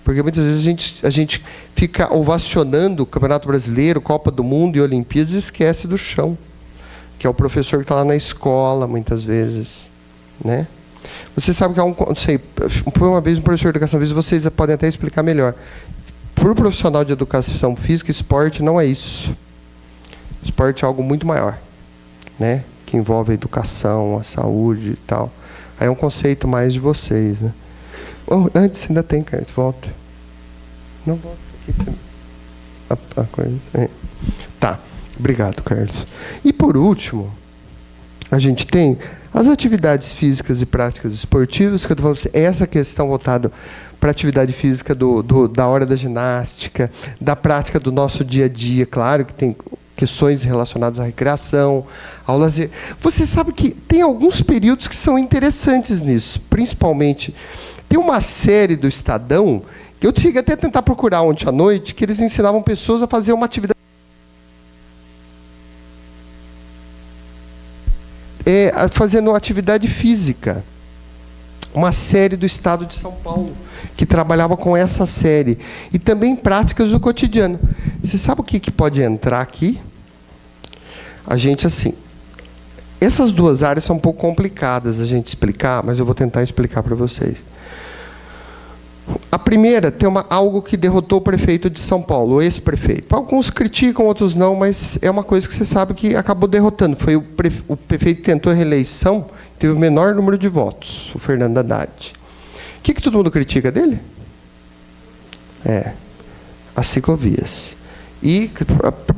Porque muitas vezes a gente fica ovacionando o Campeonato Brasileiro, Copa do Mundo e Olimpíadas e esquece do chão. Que é o professor que está lá na escola, muitas vezes, né? Você sabe que há não sei, foi uma vez um professor de educação física, vocês podem até explicar melhor. Para o profissional de educação física, esporte não é isso. Esporte é algo muito maior, né? Que envolve a educação, a saúde e tal. Aí é um conceito mais de vocês, né? Oh, antes ainda tem, Carlos, volta. Não volta aqui. A coisa. Tá. Obrigado, Carlos. E, por último, a gente tem as atividades físicas e práticas esportivas, que eu estou falando, essa questão voltada para a atividade física da hora da ginástica, da prática do nosso dia a dia, claro que tem questões relacionadas à recreação, ao lazer. Você sabe que tem alguns períodos que são interessantes nisso, principalmente, tem uma série do Estadão, que eu tive até tentar procurar ontem à noite, que eles ensinavam pessoas a fazer uma atividade fazendo uma atividade física. Uma série do Estado de São Paulo, que trabalhava com essa série. E também práticas do cotidiano. Você sabe o que pode entrar aqui? A gente, assim... Essas duas áreas são um pouco complicadas a gente explicar, mas eu vou tentar explicar para vocês. A primeira tem algo que derrotou o prefeito de São Paulo, o ex-prefeito. Alguns criticam, outros não, mas é uma coisa que você sabe que acabou derrotando. Foi o prefeito que tentou a reeleição, teve o menor número de votos, o Fernando Haddad. O que todo mundo critica dele? As ciclovias. E,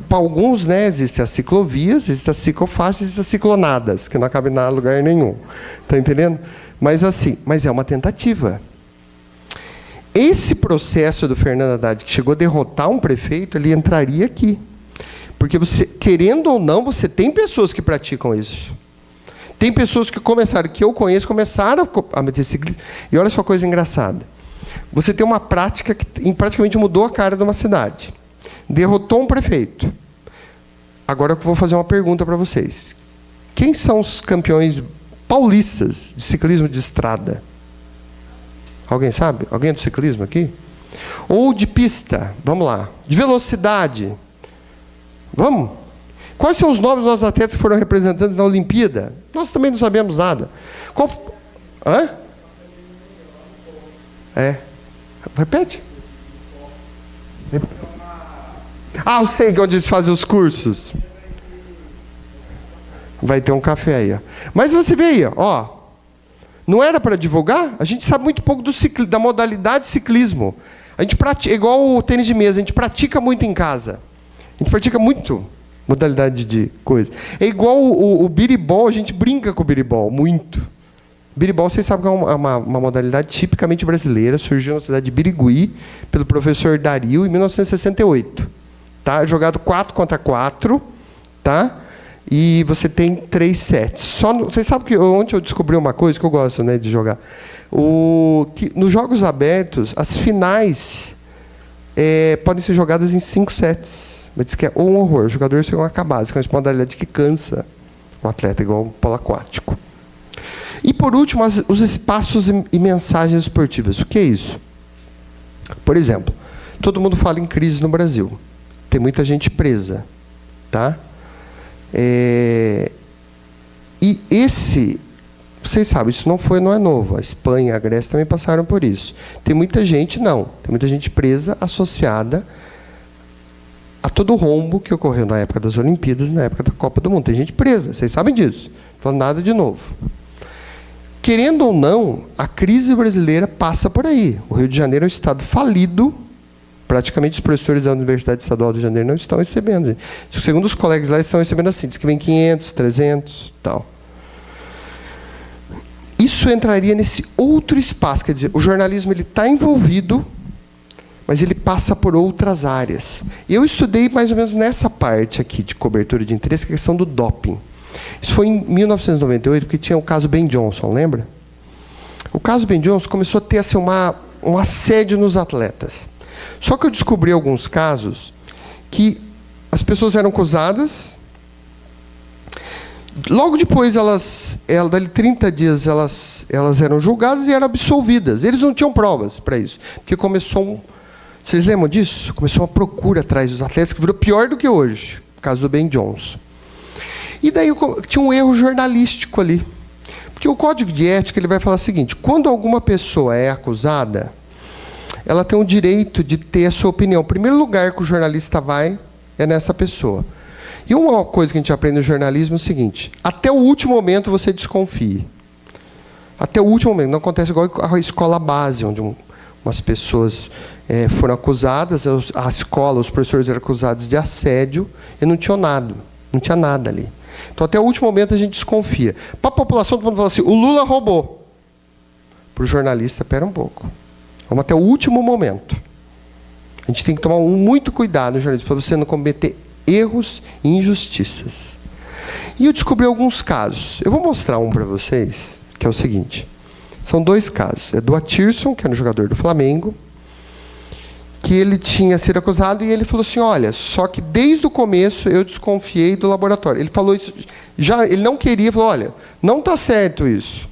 para alguns, né, existem as ciclovias, existem as ciclofaixas, existem as ciclonadas, que não cabem em lugar nenhum. Está entendendo? Mas, assim, é uma tentativa. Esse processo do Fernando Haddad, que chegou a derrotar um prefeito, ele entraria aqui. Porque você, querendo ou não, você tem pessoas que praticam isso. Tem pessoas que começaram, que eu conheço, começaram a meter ciclismo. E olha só a coisa engraçada. Você tem uma prática que praticamente mudou a cara de uma cidade. Derrotou um prefeito. Agora eu vou fazer uma pergunta para vocês. Quem são os campeões paulistas de ciclismo de estrada? Alguém sabe? Alguém é do ciclismo aqui? Ou de pista? Vamos lá. De velocidade? Vamos? Quais são os nomes dos nossos atletas que foram representantes na Olimpíada? Nós também não sabemos nada. Hã? Repete. Eu sei onde eles fazem os cursos. Vai ter um café aí. Ó. Mas você vê aí, ó. Não era para divulgar? A gente sabe muito pouco da modalidade de ciclismo. A gente pratica, igual o tênis de mesa, a gente pratica muito em casa. A gente pratica muito modalidade de coisa. É igual o biribol, a gente brinca com o biribol, muito. Biribol, vocês sabem que é uma modalidade tipicamente brasileira, surgiu na cidade de Birigui, pelo professor Dario, em 1968. Tá? Jogado 4 contra 4, tá? E você tem 3 sets. Vocês sabem que ontem eu descobri uma coisa que eu gosto, né, de jogar. Que nos jogos abertos, as finais podem ser jogadas em 5 sets. Mas diz que é um horror. Os jogadores ficam acabados, que é uma modalidade que cansa o atleta, igual o polo aquático. E, por último, os espaços e mensagens esportivas. O que é isso? Por exemplo, todo mundo fala em crise no Brasil. Tem muita gente presa. Tá? E vocês sabem, isso não é novo. A Espanha e a Grécia também passaram por isso. Tem muita gente presa, associada a todo o rombo que ocorreu na época das Olimpíadas, na época da Copa do Mundo. Tem gente presa, vocês sabem disso. Não falando nada de novo. Querendo ou não, a crise brasileira passa por aí. O Rio de Janeiro é um estado falido. Praticamente os professores da Universidade Estadual do Rio de Janeiro não estão recebendo. Segundo os colegas lá, eles estão recebendo assim, diz que vem 500, 300, tal. Isso entraria nesse outro espaço, quer dizer, o jornalismo está envolvido, mas ele passa por outras áreas. E eu estudei mais ou menos nessa parte aqui de cobertura de interesse, que é a questão do doping. Isso foi em 1998, que tinha o caso Ben Johnson, lembra? O caso Ben Johnson começou a ter assim, um assédio nos atletas. Só que eu descobri alguns casos que as pessoas eram acusadas, logo depois, dali 30 dias, elas eram julgadas e eram absolvidas. Eles não tinham provas para isso, porque começou vocês lembram disso? Começou uma procura atrás dos atletas, que virou pior do que hoje, no caso do Ben Johnson. E daí tinha um erro jornalístico ali. Porque o Código de Ética ele vai falar o seguinte: quando alguma pessoa é acusada, ela tem o direito de ter a sua opinião. O primeiro lugar que o jornalista vai é nessa pessoa. E uma coisa que a gente aprende no jornalismo é o seguinte: até o último momento você desconfie. Até o último momento. Não acontece igual a escola base, onde umas pessoas foram acusadas, a escola, os professores eram acusados de assédio e não tinham nada. Não tinha nada ali. Então, até o último momento, a gente desconfia. Para a população, todo mundo fala assim: o Lula roubou. Para o jornalista, espera um pouco. Vamos até o último momento. A gente tem que tomar muito cuidado no jornalismo, para você não cometer erros e injustiças. E eu descobri alguns casos. Eu vou mostrar um para vocês, que é o seguinte. São 2 casos. É do Atirson, que era um jogador do Flamengo, que ele tinha sido acusado e ele falou assim: olha, só que desde o começo eu desconfiei do laboratório. Ele falou isso, ele não queria, falou: olha, não está certo isso.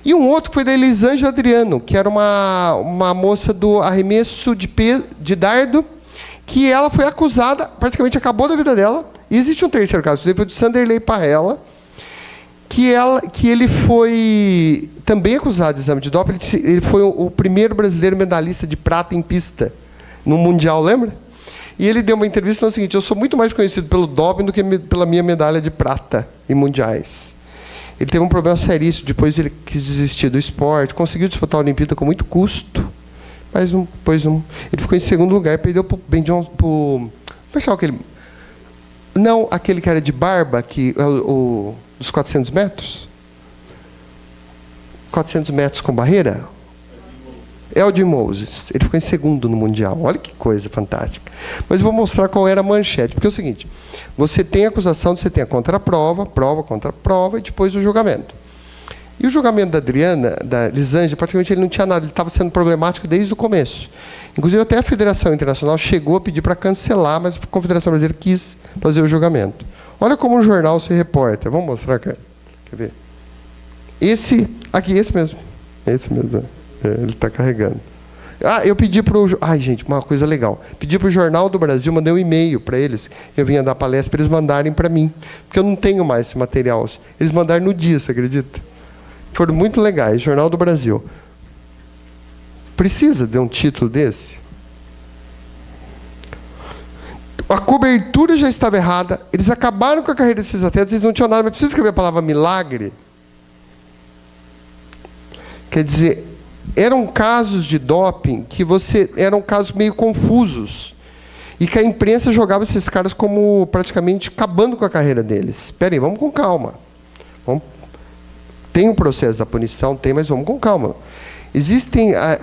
E um outro que foi da Elisângela Adriano, que era uma moça do arremesso de dardo, que ela foi acusada, praticamente acabou da vida dela. E existe um terceiro caso, foi do Sanderley Parrella, que ele foi também acusado de exame de doping. Ele foi o primeiro brasileiro medalhista de prata em pista no Mundial, lembra? E ele deu uma entrevista falando o seguinte: eu sou muito mais conhecido pelo doping do que pela minha medalha de prata em mundiais. Ele teve um problema seríssimo, depois ele quis desistir do esporte, conseguiu disputar a Olimpíada com muito custo, mas depois não. Ele ficou em segundo lugar, perdeu para o Ben Johnson, aquele que era de barba, dos 400 metros? 400 metros com barreira? Elgin Moses. Ele ficou em segundo no Mundial. Olha que coisa fantástica. Mas eu vou mostrar qual era a manchete. Porque é o seguinte, você tem a acusação, você tem a contraprova, prova contra prova, e depois o julgamento. E o julgamento da Adriana, da Lisângela, praticamente ele não tinha nada, ele estava sendo problemático desde o começo. Inclusive, até a Federação Internacional chegou a pedir para cancelar, mas a Confederação Brasileira quis fazer o julgamento. Olha como o jornal se reporta. Vamos mostrar, cara. Quer ver? Esse mesmo. Esse mesmo. Ele está carregando. Eu pedi para o... Ai, gente, uma coisa legal. Pedi para o Jornal do Brasil, mandei um e-mail para eles. Eu vinha dar palestra para eles mandarem para mim. Porque eu não tenho mais esse material. Eles mandaram no dia, você acredita? Foram muito legais. Jornal do Brasil. Precisa de um título desse? A cobertura já estava errada. Eles acabaram com a carreira desses atletas. Eles não tinham nada. Mas precisa escrever a palavra milagre? Quer dizer... Eram casos de doping que eram casos meio confusos. E que a imprensa jogava esses caras como praticamente acabando com a carreira deles. Espera aí, vamos com calma. Tem o processo da punição, mas vamos com calma.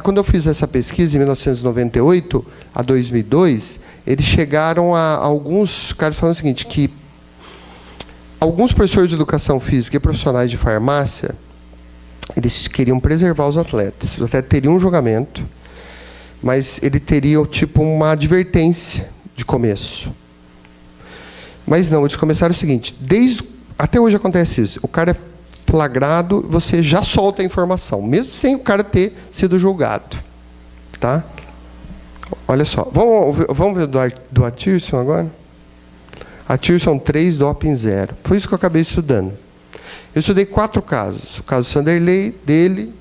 Quando eu fiz essa pesquisa em 1998 a 2002, eles chegaram a alguns caras falando o seguinte, que alguns professores de educação física e profissionais de farmácia, eles queriam preservar os atletas. Os atletas teriam um julgamento, mas ele teria tipo uma advertência de começo. Mas não, eles começaram o seguinte, até hoje acontece isso, o cara é flagrado, você já solta a informação, mesmo sem o cara ter sido julgado. Tá? Olha só, vamos ver do Atirson agora? Atirson 3, doping 0. Foi isso que eu acabei estudando. Eu estudei 4 casos. O caso do Sanderley, dele,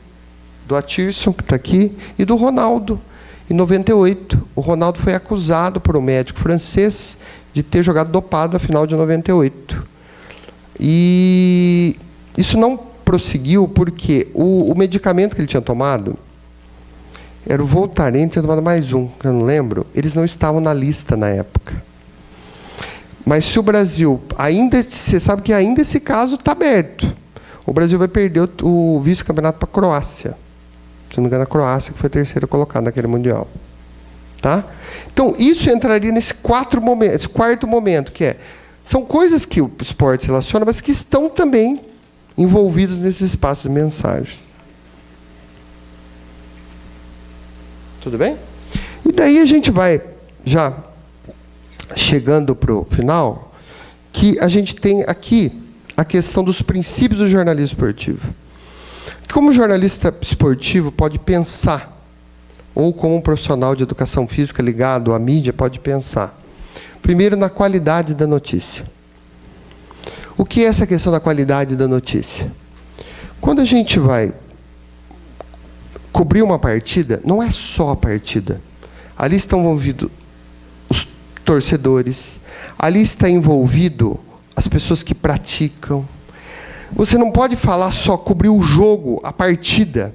do Atirson, que está aqui, e do Ronaldo. Em 98, o Ronaldo foi acusado por um médico francês de ter jogado dopado na final de 98. E isso não prosseguiu porque o medicamento que ele tinha tomado era o Voltaren, tinha tomado mais um, que eu não lembro. Eles não estavam na lista na época. Mas se o Brasil, você sabe que ainda esse caso está aberto. O Brasil vai perder o vice-campeonato para a Croácia. Se não me engano, a Croácia que foi a terceira colocada naquele Mundial. Tá? Então, isso entraria nesse quarto momento, que são coisas que o esporte se relaciona, mas que estão também envolvidos nesses espaços de mensagens. Tudo bem? E daí a gente vai já chegando para o final, que a gente tem aqui a questão dos princípios do jornalismo esportivo. Como o jornalista esportivo pode pensar, ou como um profissional de educação física ligado à mídia pode pensar? Primeiro, na qualidade da notícia. O que é essa questão da qualidade da notícia? Quando a gente vai cobrir uma partida, não é só a partida. Ali estão envolvidos os torcedores, ali está envolvido as pessoas que praticam. Você não pode falar só cobrir o jogo, a partida.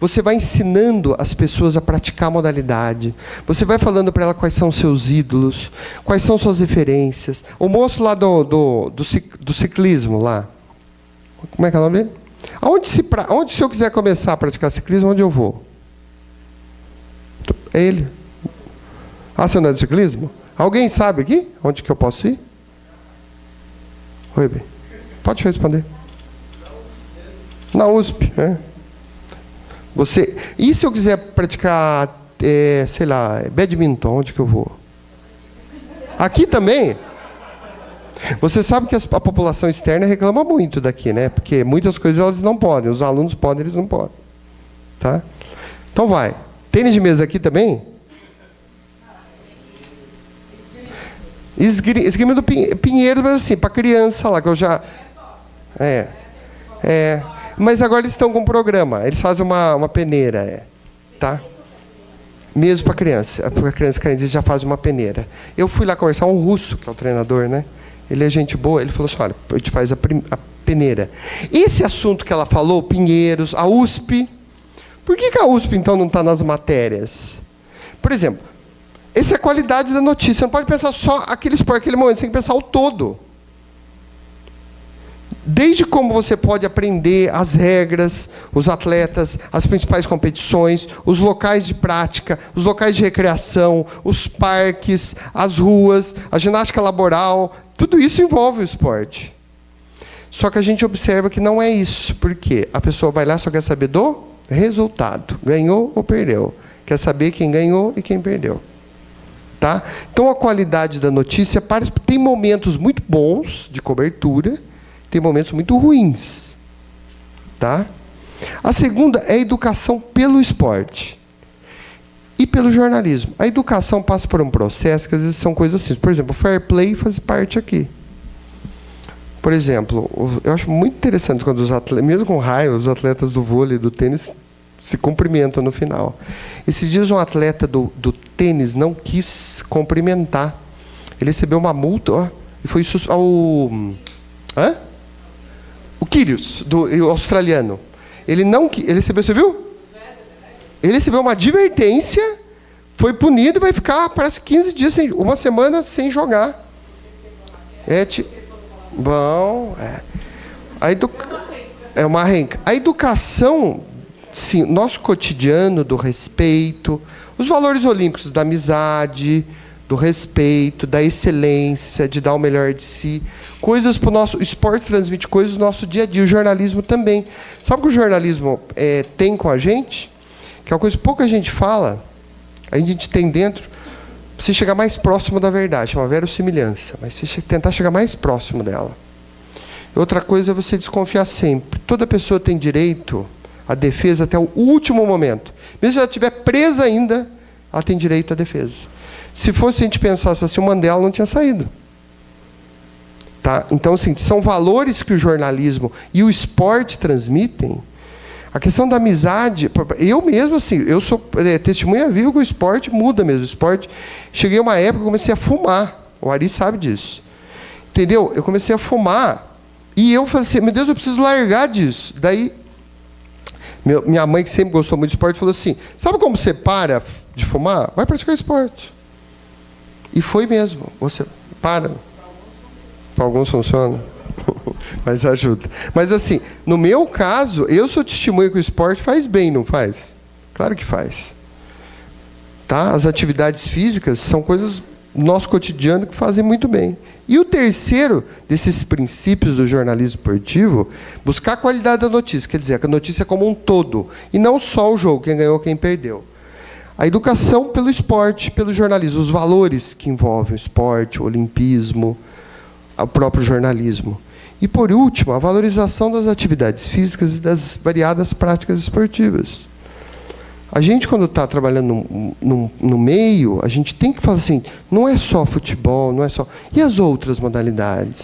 Você vai ensinando as pessoas a praticar a modalidade. Você vai falando para ela quais são os seus ídolos, quais são suas referências. O moço lá do ciclismo, lá. Como é que é o nome dele? Onde, se eu quiser começar a praticar ciclismo, onde eu vou? É ele. Você não é do ciclismo? Alguém sabe aqui onde que eu posso ir? Oi, bem. Pode responder. Na USP, né? E se eu quiser praticar, sei lá, badminton, onde que eu vou? Aqui também? Você sabe que a população externa reclama muito daqui, né? Porque muitas coisas elas não podem. Os alunos podem, eles não podem. Tá? Então vai. Tênis de mesa aqui também? Esgrima do Pinheiros, mas assim, para criança lá, que eu já... Mas agora eles estão com um programa, eles fazem uma peneira, tá? Mesmo para criança. Para criança carente, eles já fazem uma peneira. Eu fui lá conversar, um russo, que é o treinador, né? Ele é gente boa, ele falou assim, olha, a gente faz a peneira. Esse assunto que ela falou, Pinheiros, a USP, por que a USP, então, não está nas matérias? Por exemplo, essa é a qualidade da notícia. Você não pode pensar só aquele esporte, aquele momento. Você tem que pensar o todo. Desde como você pode aprender as regras, os atletas, as principais competições, os locais de prática, os locais de recreação, os parques, as ruas, a ginástica laboral, tudo isso envolve o esporte. Só que a gente observa que não é isso. Por quê? A pessoa vai lá e só quer saber do resultado. Ganhou ou perdeu. Quer saber quem ganhou e quem perdeu. Tá? Então, a qualidade da notícia tem momentos muito bons de cobertura, tem momentos muito ruins. Tá? A segunda é a educação pelo esporte e pelo jornalismo. A educação passa por um processo que às vezes são coisas assim. Por exemplo, o fair play faz parte aqui. Por exemplo, eu acho muito interessante quando os atletas, mesmo com raiva, os atletas do vôlei, do tênis, se cumprimentam no final. Esses dias um atleta do tênis não quis cumprimentar. Ele recebeu uma multa, ó, e foi o Kyrgios, o australiano. Ele recebeu, você viu? Ele recebeu uma advertência, foi punido e vai ficar, parece 15 dias, uma semana sem jogar. Bom, é uma renca. A educação, sim, nosso cotidiano do respeito, os valores olímpicos da amizade, do respeito, da excelência, de dar o melhor de si, coisas para o nosso... O esporte transmite coisas do nosso dia a dia, o jornalismo também. Sabe o que o jornalismo tem com a gente? Que é uma coisa que pouca gente fala, a gente tem dentro... Você chegar mais próximo da verdade, chama verossimilhança, mas você tentar chegar mais próximo dela. Outra coisa é você desconfiar sempre. Toda pessoa tem direito à defesa até o último momento. Mesmo se ela estiver presa ainda, ela tem direito à defesa. Se fosse a gente pensasse assim, o Mandela não tinha saído. Tá? Então, assim, são valores que o jornalismo e o esporte transmitem. A questão da amizade, eu mesmo, assim, eu sou testemunha viva que o esporte muda mesmo. O esporte, cheguei a uma época que eu comecei a fumar. O Ari sabe disso. Entendeu? Eu comecei a fumar. E eu falei assim, meu Deus, eu preciso largar disso. Daí, minha mãe, que sempre gostou muito de esporte, falou assim, sabe como você para de fumar? Vai praticar esporte. E foi mesmo. Você para. Para alguns funciona. Mas ajuda. Mas assim, no meu caso, eu sou testemunha que o esporte faz bem, não faz? Claro que faz. Tá? As atividades físicas são coisas do nosso cotidiano que fazem muito bem. E o terceiro desses princípios do jornalismo esportivo, buscar a qualidade da notícia, quer dizer, a notícia como um todo, e não só o jogo, quem ganhou, quem perdeu. A educação pelo esporte, pelo jornalismo, os valores que envolvem o esporte, o olimpismo, o próprio jornalismo. E, por último, a valorização das atividades físicas e das variadas práticas esportivas. A gente, quando está trabalhando no meio, a gente tem que falar assim, não é só futebol, não é só... E as outras modalidades?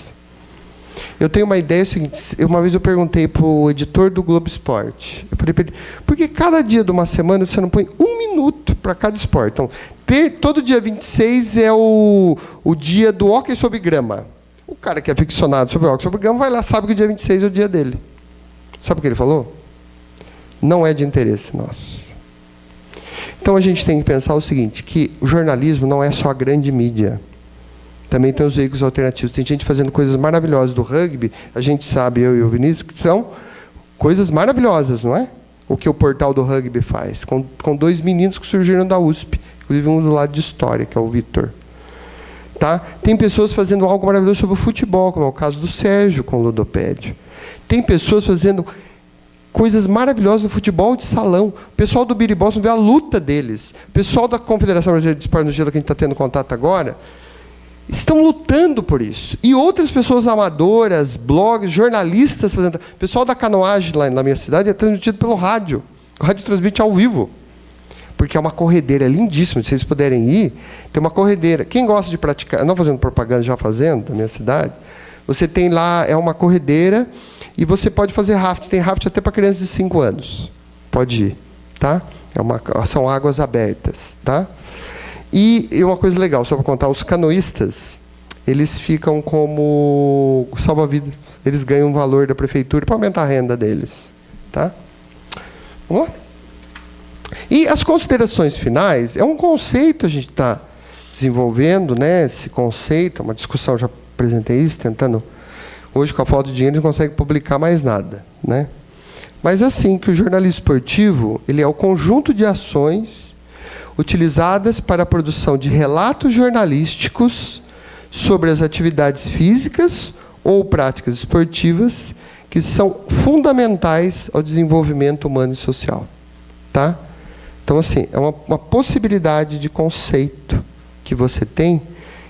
Eu tenho uma ideia seguinte, uma vez eu perguntei para o editor do Globo Esporte, eu falei para ele, por que cada dia de uma semana você não põe 1 minuto para cada esporte? Então, todo dia 26 é o dia do hóquei sobre grama. O cara que é aficionado sobre hóquei sobre grama vai lá, sabe que o dia 26 é o dia dele. Sabe o que ele falou? Não é de interesse nosso. Então a gente tem que pensar o seguinte, que o jornalismo não é só a grande mídia. Também tem os veículos alternativos. Tem gente fazendo coisas maravilhosas do rugby, a gente sabe, eu e o Vinícius, que são coisas maravilhosas, não é? O que o portal do rugby faz, com 2 meninos que surgiram da USP, inclusive um do lado de História, que é o Vitor. Tá? Tem pessoas fazendo algo maravilhoso sobre o futebol, como é o caso do Sérgio com o Ludopédio. Tem pessoas fazendo coisas maravilhosas no futebol de salão. O pessoal do Biribol, vê a luta deles. O pessoal da Confederação Brasileira de Esporte no Gelo, que a gente está tendo contato agora, estão lutando por isso. E outras pessoas amadoras, blogs, jornalistas fazendo. O pessoal da canoagem lá na minha cidade é transmitido pelo rádio. O rádio transmite ao vivo. Porque é uma corredeira lindíssima. Se vocês puderem ir, tem uma corredeira. Quem gosta de praticar, não fazendo propaganda, já fazendo, da minha cidade, você tem lá, é uma corredeira, e você pode fazer rafting. Tem rafting até para crianças de 5 anos. Pode ir. Tá? São águas abertas. Tá? E uma coisa legal, só para contar, os canoístas, eles ficam como salva-vidas. Eles ganham um valor da prefeitura para aumentar a renda deles. Tá? Vamos lá? E as considerações finais, é um conceito a gente está desenvolvendo, né? Esse conceito, uma discussão, já apresentei isso, tentando Hoje, com a falta de dinheiro, não consegue publicar mais nada, né? Mas assim, que o jornalismo esportivo, ele é o conjunto de ações utilizadas para a produção de relatos jornalísticos sobre as atividades físicas ou práticas esportivas que são fundamentais ao desenvolvimento humano e social. Tá? Então, assim, é uma possibilidade de conceito que você tem,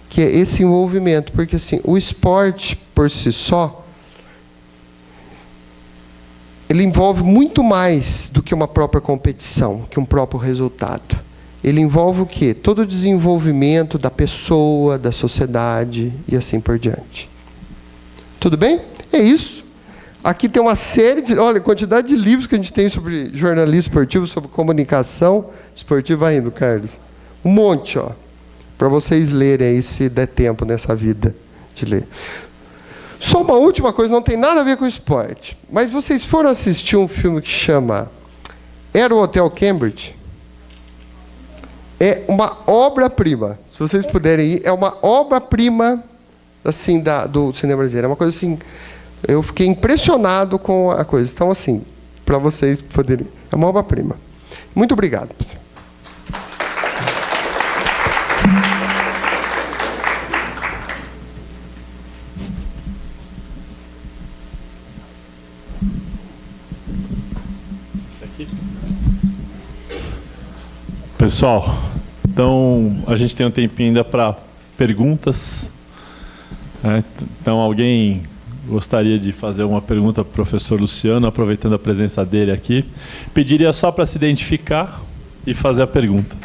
que é esse envolvimento. Porque, assim, o esporte, por si só, ele envolve muito mais do que uma própria competição, que um próprio resultado. Ele envolve o quê? Todo o desenvolvimento da pessoa, da sociedade e assim por diante. Tudo bem? É isso. Aqui tem uma série de... Olha, a quantidade de livros que a gente tem sobre jornalismo esportivo, sobre comunicação esportiva. Vai indo, Carlos. Um monte, ó. Para vocês lerem aí, se der tempo nessa vida de ler. Só uma última coisa, não tem nada a ver com esporte. Mas vocês foram assistir um filme que chama Era o Hotel Cambridge? É uma obra-prima. Se vocês puderem ir, é uma obra-prima assim, do cinema brasileiro. É uma coisa assim... Eu fiquei impressionado com a coisa. Então, assim, para vocês poderem... É uma obra-prima. Muito obrigado. Pessoal, então a gente tem um tempinho ainda para perguntas. Então, alguém gostaria de fazer uma pergunta para o professor Luciano, aproveitando a presença dele aqui. Pediria só para se identificar e fazer a pergunta.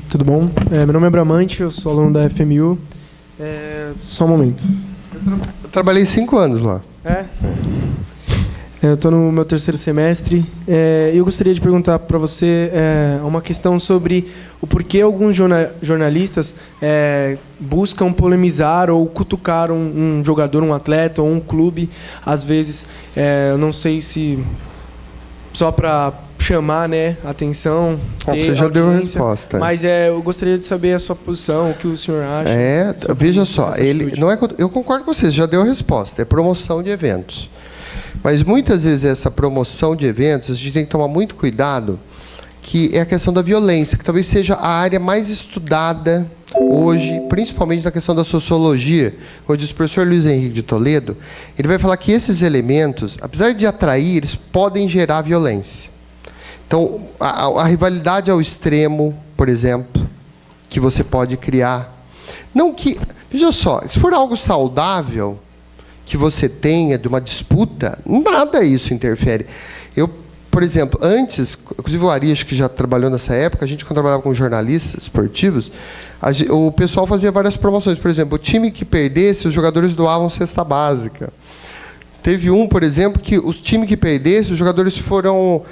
Tudo bom? Meu nome é Bramante, eu sou aluno da FMU. Só um momento. Eu trabalhei 5 anos lá. Eu estou no meu 3º semestre. Eu gostaria de perguntar para você uma questão sobre o porquê alguns jornalistas buscam polemizar ou cutucar um jogador, um atleta ou um clube. Às vezes, eu não sei se só para chamar, né, atenção. Você já deu a resposta. Mas eu gostaria de saber a sua posição, o que o senhor acha. Veja só, eu concordo com você, já deu a resposta. É promoção de eventos. Mas muitas vezes essa promoção de eventos, a gente tem que tomar muito cuidado, que é a questão da violência, que talvez seja a área mais estudada hoje, principalmente na questão da sociologia. Como diz o professor Luiz Henrique de Toledo, ele vai falar que esses elementos, apesar de atrair, eles podem gerar violência. Então, a rivalidade ao extremo, por exemplo, que você pode criar. Não que... Veja só, se for algo saudável que você tenha de uma disputa, nada isso interfere. Eu, por exemplo, antes, inclusive o Ari, acho que já trabalhou nessa época, a gente, quando trabalhava com jornalistas esportivos, o pessoal fazia várias promoções. Por exemplo, o time que perdesse, os jogadores doavam cesta básica. Teve um, por exemplo, que o time que perdesse, os jogadores foram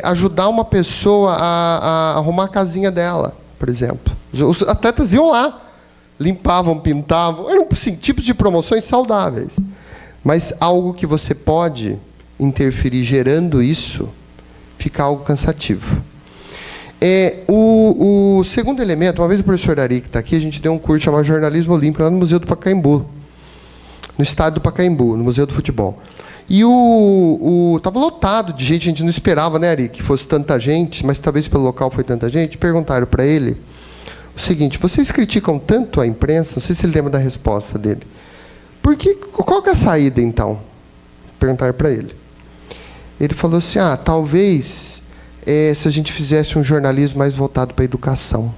ajudar uma pessoa a arrumar a casinha dela, por exemplo. Os atletas iam lá, limpavam, pintavam, eram assim, tipos de promoções saudáveis. Mas algo que você pode interferir gerando isso, fica algo cansativo. O segundo elemento, uma vez o professor Ari, que está aqui, a gente deu um curso chamado Jornalismo Olímpico lá no Museu do Pacaembu, no estádio do Pacaembu, no Museu do Futebol. E estava lotado de gente, a gente não esperava, né, Ari, que fosse tanta gente, mas talvez pelo local foi tanta gente. Perguntaram para ele o seguinte: vocês criticam tanto a imprensa? Não sei se ele lembra da resposta dele. Qual que é a saída, então? Perguntaram para ele. Ele falou assim: talvez se a gente fizesse um jornalismo mais voltado para a educação.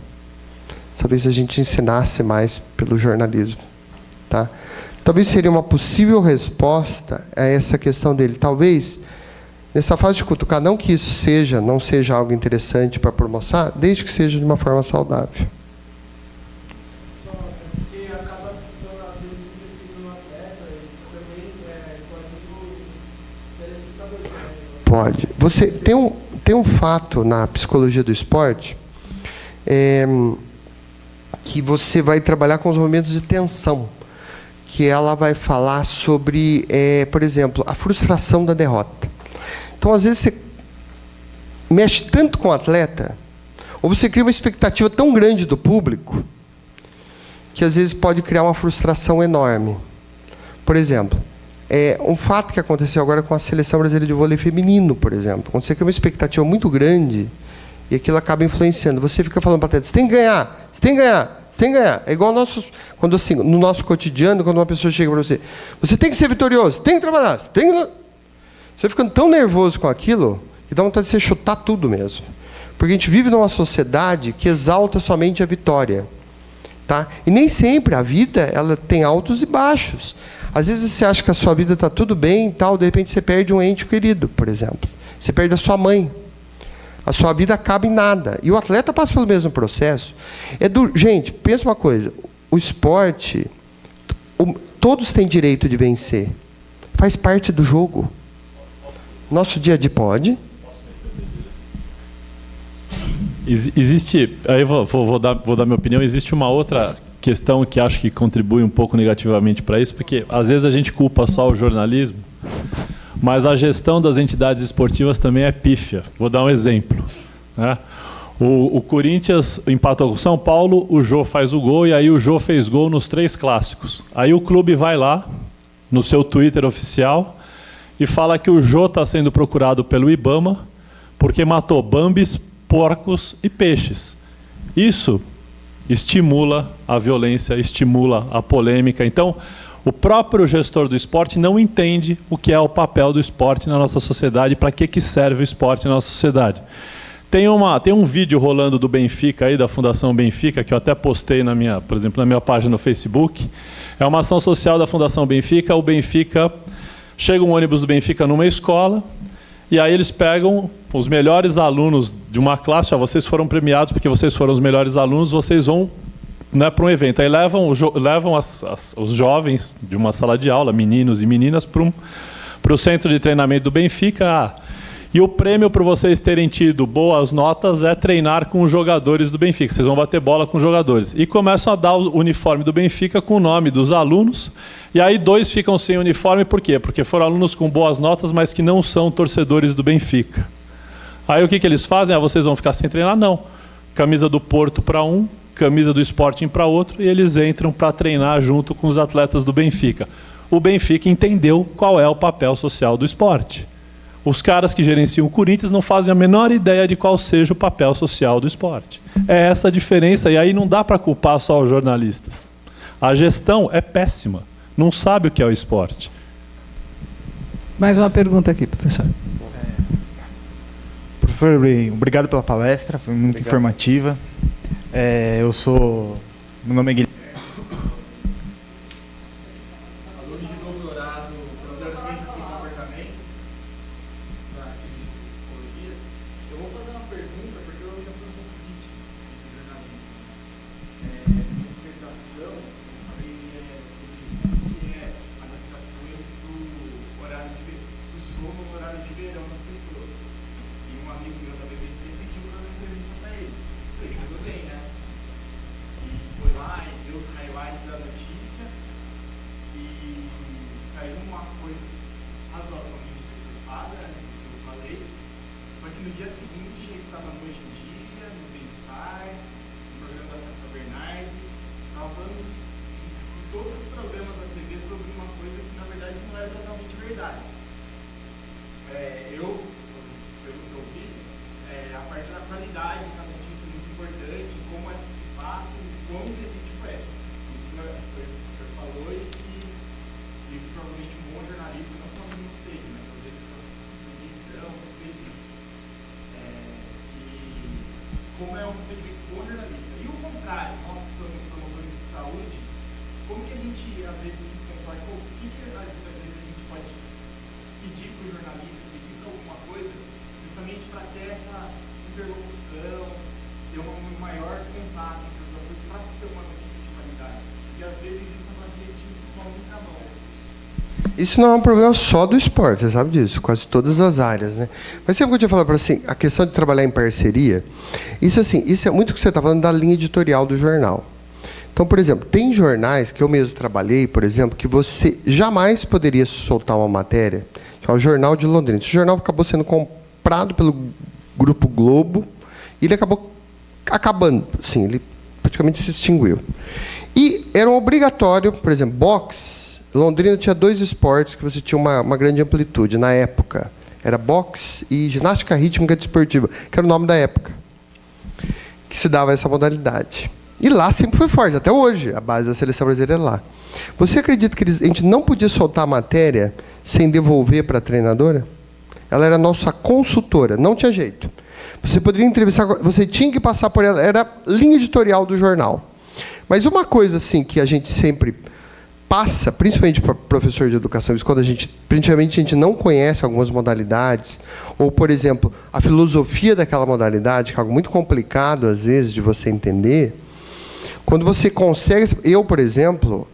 Talvez a gente ensinasse mais pelo jornalismo. Tá? Talvez seria uma possível resposta a essa questão dele. Talvez, nessa fase de cutucar, não que isso não seja algo interessante para promoção, desde que seja de uma forma saudável. Pode. Você tem um fato na psicologia do esporte que você vai trabalhar com os momentos de tensão, que ela vai falar sobre, por exemplo, a frustração da derrota. Então, às vezes, você mexe tanto com o atleta, ou você cria uma expectativa tão grande do público, que às vezes pode criar uma frustração enorme. Por exemplo, um fato que aconteceu agora com a seleção brasileira de vôlei feminino, por exemplo. Quando você cria uma expectativa muito grande e aquilo acaba influenciando. Você fica falando para a atleta, você tem que ganhar, você tem que ganhar, você tem que ganhar. É igual quando, assim, no nosso cotidiano, quando uma pessoa chega para você, você tem que ser vitorioso, tem que trabalhar, você tem que... Você fica tão nervoso com aquilo que dá vontade de você chutar tudo mesmo. Porque a gente vive numa sociedade que exalta somente a vitória. Tá? E nem sempre a vida ela tem altos e baixos. Às vezes você acha que a sua vida está tudo bem e tal, de repente você perde um ente querido, por exemplo. Você perde a sua mãe. A sua vida acaba em nada. E o atleta passa pelo mesmo processo. Gente, pensa uma coisa. O esporte, todos têm direito de vencer. Faz parte do jogo. Nosso dia a dia pode. Existe, aí vou dar minha opinião, existe uma outra questão que acho que contribui um pouco negativamente para isso, porque às vezes a gente culpa só o jornalismo, mas a gestão das entidades esportivas também é pífia. Vou dar um exemplo. Né? O Corinthians empatou com o São Paulo, o Jô faz o gol, e aí o Jô fez gol nos 3 clássicos. Aí o clube vai lá, no seu Twitter oficial, e fala que o Jô está sendo procurado pelo IBAMA porque matou bambis, porcos e peixes. Isso estimula a violência, estimula a polêmica. Então, o próprio gestor do esporte não entende o que é o papel do esporte na nossa sociedade, para que serve o esporte na nossa sociedade. Tem um vídeo rolando do Benfica, aí, da Fundação Benfica, que eu até postei, por exemplo, na minha página no Facebook. É uma ação social da Fundação Benfica. O Benfica... Chega um ônibus do Benfica numa escola, e aí eles pegam os melhores alunos de uma classe, vocês foram premiados porque vocês foram os melhores alunos, vocês vão, né, para um evento. Aí levam os jovens de uma sala de aula, meninos e meninas, para o centro de treinamento do Benfica. E o prêmio para vocês terem tido boas notas é treinar com os jogadores do Benfica. Vocês vão bater bola com os jogadores. E começam a dar o uniforme do Benfica com o nome dos alunos. E aí 2 ficam sem uniforme, por quê? Porque foram alunos com boas notas, mas que não são torcedores do Benfica. Aí o que eles fazem? Vocês vão ficar sem treinar? Não. Camisa do Porto para um, camisa do Sporting para outro, e eles entram para treinar junto com os atletas do Benfica. O Benfica entendeu qual é o papel social do esporte. Os caras que gerenciam o Corinthians não fazem a menor ideia de qual seja o papel social do esporte. É essa a diferença, e aí não dá para culpar só os jornalistas. A gestão é péssima, não sabe o que é o esporte. Mais uma pergunta aqui, professor. Professor, obrigado pela palestra, foi muito informativa. Meu nome é Guilherme. Isso não é um problema só do esporte, você sabe disso, quase todas as áreas, né? Mas sempre que eu tinha falado para assim, a questão de trabalhar em parceria, isso é muito o que você está falando da linha editorial do jornal. Então, por exemplo, tem jornais que eu mesmo trabalhei, por exemplo, que você jamais poderia soltar uma matéria, que é o Jornal de Londrina. Esse jornal acabou sendo comprado pelo Grupo Globo e ele acabou acabando, sim, ele praticamente se extinguiu. E era obrigatório, por exemplo, boxe. Londrina tinha 2 esportes que você tinha uma grande amplitude na época. Era boxe e ginástica rítmica desportiva, que era o nome da época, que se dava essa modalidade. E lá sempre foi forte, até hoje, a base da seleção brasileira é lá. Você acredita que a gente não podia soltar a matéria sem devolver para a treinadora? Ela era nossa consultora, não tinha jeito. Você poderia entrevistar, você tinha que passar por ela, era linha editorial do jornal. Mas uma coisa assim que a gente sempre passa, principalmente para professor de educação, isso quando principalmente a gente não conhece algumas modalidades, ou, por exemplo, a filosofia daquela modalidade, que é algo muito complicado, às vezes, de você entender, quando você consegue... Eu, por exemplo,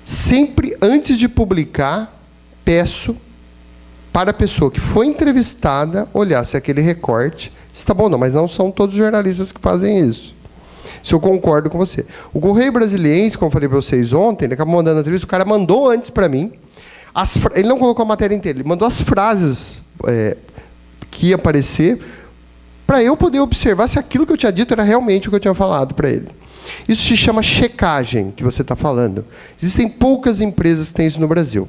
sempre, antes de publicar, peço para a pessoa que foi entrevistada olhar se aquele recorte está bom ou não, mas não são todos os jornalistas que fazem isso. Se eu concordo com você. O Correio Brasiliense, como eu falei para vocês ontem, ele acabou mandando a entrevista, o cara mandou antes para mim, ele não colocou a matéria inteira, ele mandou as frases que ia aparecer, para eu poder observar se aquilo que eu tinha dito era realmente o que eu tinha falado para ele. Isso se chama checagem, que você está falando. Existem poucas empresas que têm isso no Brasil.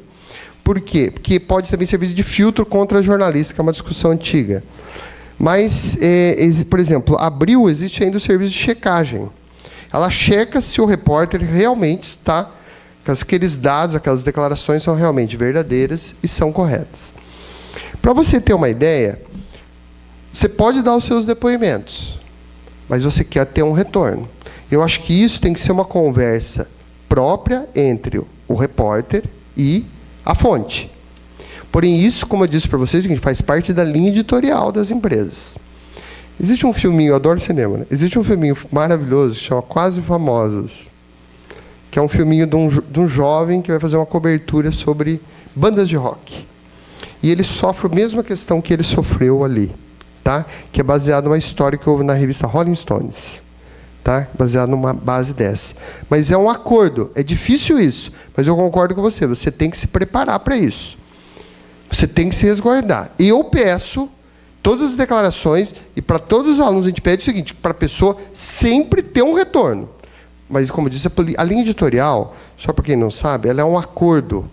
Por quê? Porque pode também servir de filtro contra jornalista, que é uma discussão antiga. Mas, por exemplo, a Abril existe ainda o serviço de checagem. Ela checa se o repórter realmente está... Aqueles dados, aquelas declarações são realmente verdadeiras e são corretas. Para você ter uma ideia, você pode dar os seus depoimentos, mas você quer ter um retorno. Eu acho que isso tem que ser uma conversa própria entre o repórter e a fonte. Porém, isso, como eu disse para vocês, faz parte da linha editorial das empresas. Existe um filminho, eu adoro cinema, né? Existe um filminho maravilhoso que chama Quase Famosos, que é um filminho de um jovem que vai fazer uma cobertura sobre bandas de rock. E ele sofre a mesma questão que ele sofreu ali, tá? Que é baseado numa história que houve na revista Rolling Stones. Tá? Baseado numa base dessa. Mas é um acordo. É difícil isso, mas eu concordo com você. Você tem que se preparar para isso. Você tem que se resguardar. E eu peço todas as declarações, e para todos os alunos a gente pede o seguinte, para a pessoa sempre ter um retorno. Mas, como eu disse, a linha editorial, só para quem não sabe, ela é um acordo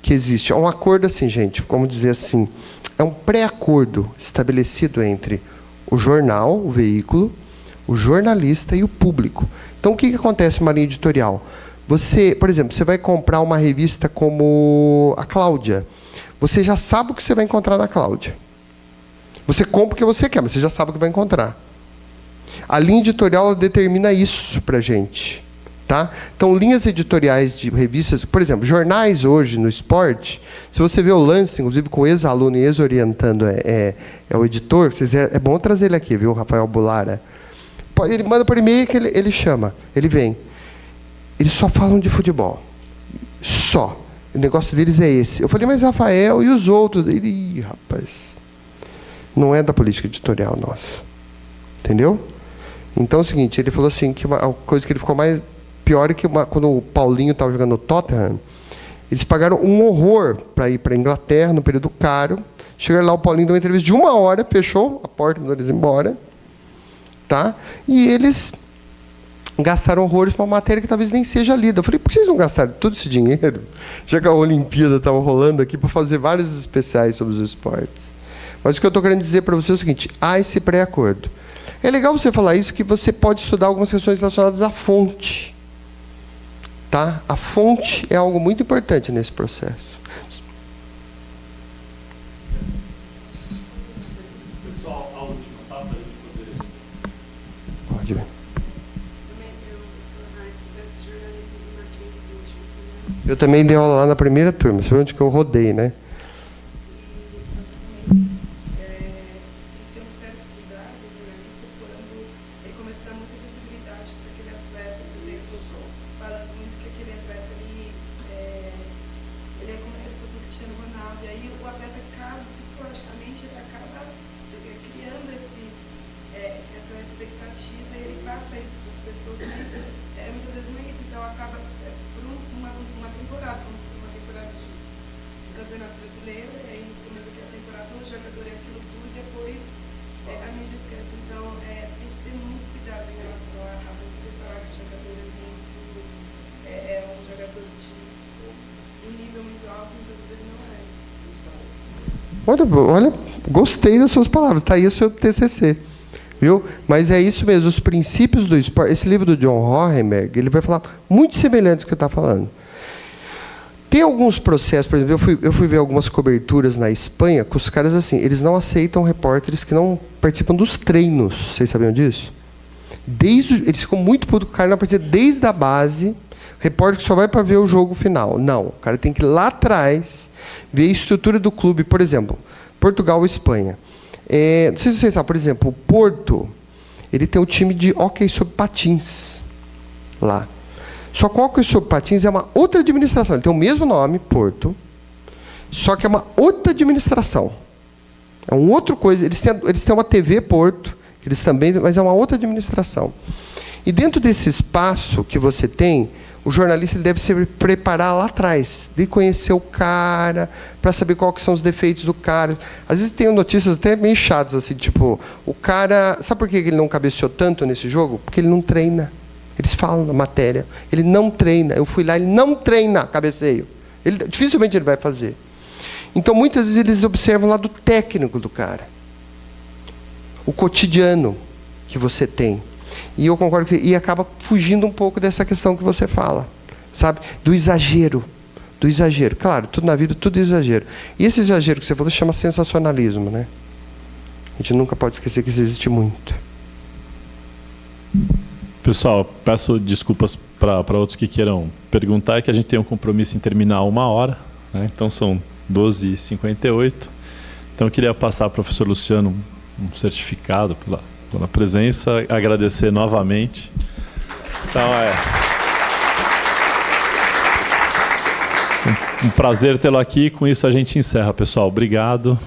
que existe. É um acordo assim, gente, como dizer assim, é um pré-acordo estabelecido entre o jornal, o veículo, o jornalista e o público. Então, o que acontece numa linha editorial? Você, por exemplo, você vai comprar uma revista como a Cláudia. Você já sabe o que você vai encontrar na Cláudia. Você compra o que você quer, mas você já sabe o que vai encontrar. A linha editorial ela determina isso para a gente. Tá? Então, linhas editoriais de revistas, por exemplo, jornais hoje no esporte, se você vê o lance, inclusive com ex-aluno e ex-orientando o editor, é bom trazer ele aqui, viu, Rafael Bulara? Ele manda por e-mail que ele chama, ele vem. Eles só falam de futebol. Só. O negócio deles é esse. Eu falei, mas Rafael e os outros? Ih, rapaz. Não é da política editorial nossa. Entendeu? Então é o seguinte, ele falou assim, que a coisa que ele ficou mais pior é que quando o Paulinho estava jogando no Tottenham, eles pagaram um horror para ir para a Inglaterra, no período caro. Chegaram lá, o Paulinho deu uma entrevista de 1 hora, fechou a porta, mandou eles embora. Tá? E eles gastaram horrores para uma matéria que talvez nem seja lida. Eu falei, por que vocês não gastaram todo esse dinheiro? Já que a Olimpíada estava rolando aqui para fazer vários especiais sobre os esportes. Mas o que eu estou querendo dizer para vocês é o seguinte, há esse pré-acordo. É legal você falar isso, que você pode estudar algumas questões relacionadas à fonte. Tá? A fonte é algo muito importante nesse processo. Pessoal, a última, tá? Para a gente poder... Pode ver. Eu também dei aula lá na primeira turma, foi onde que eu rodei, né? Olha, gostei das suas palavras. Está aí o seu TCC. Viu? Mas é isso mesmo, os princípios do esporte. Esse livro do John Hohenberg, ele vai falar muito semelhante ao que eu estou falando. Tem alguns processos, por exemplo, eu fui ver algumas coberturas na Espanha, com os caras assim, eles não aceitam repórteres que não participam dos treinos. Vocês sabiam disso? Eles ficam muito putos com o cara na partida desde a base, repórter que só vai para ver o jogo final. Não, o cara tem que ir lá atrás, ver a estrutura do clube. Por exemplo, Portugal ou Espanha. Não sei se vocês sabem, por exemplo, o Porto, ele tem um time de hóquei sobre patins lá. Só que o hóquei sobre patins é uma outra administração. Ele tem o mesmo nome, Porto, só que é uma outra administração. É uma outra coisa. Eles têm uma TV Porto, eles também, mas é uma outra administração. E dentro desse espaço que você tem, o jornalista ele deve se preparar lá atrás, de conhecer o cara, para saber quais são os defeitos do cara. Às vezes tem notícias até meio chatas, assim, tipo, o cara... Sabe por que ele não cabeceou tanto nesse jogo? Porque ele não treina. Eles falam na matéria. Ele não treina. Eu fui lá, ele não treina cabeceio. Dificilmente ele vai fazer. Então, muitas vezes, eles observam o lado técnico do cara. O cotidiano que você tem. E eu concordo que... E acaba fugindo um pouco dessa questão que você fala. Sabe? Do exagero. Do exagero. Claro, tudo na vida, tudo é exagero. E esse exagero que você falou chama sensacionalismo, né? A gente nunca pode esquecer que isso existe muito. Pessoal, peço desculpas para outros que queiram perguntar, é que a gente tem um compromisso em terminar 1 hora, né? Então são 12h58. Então eu queria passar ao professor Luciano um certificado pela presença, agradecer novamente. Então um prazer tê-lo aqui, com isso a gente encerra, pessoal. Obrigado.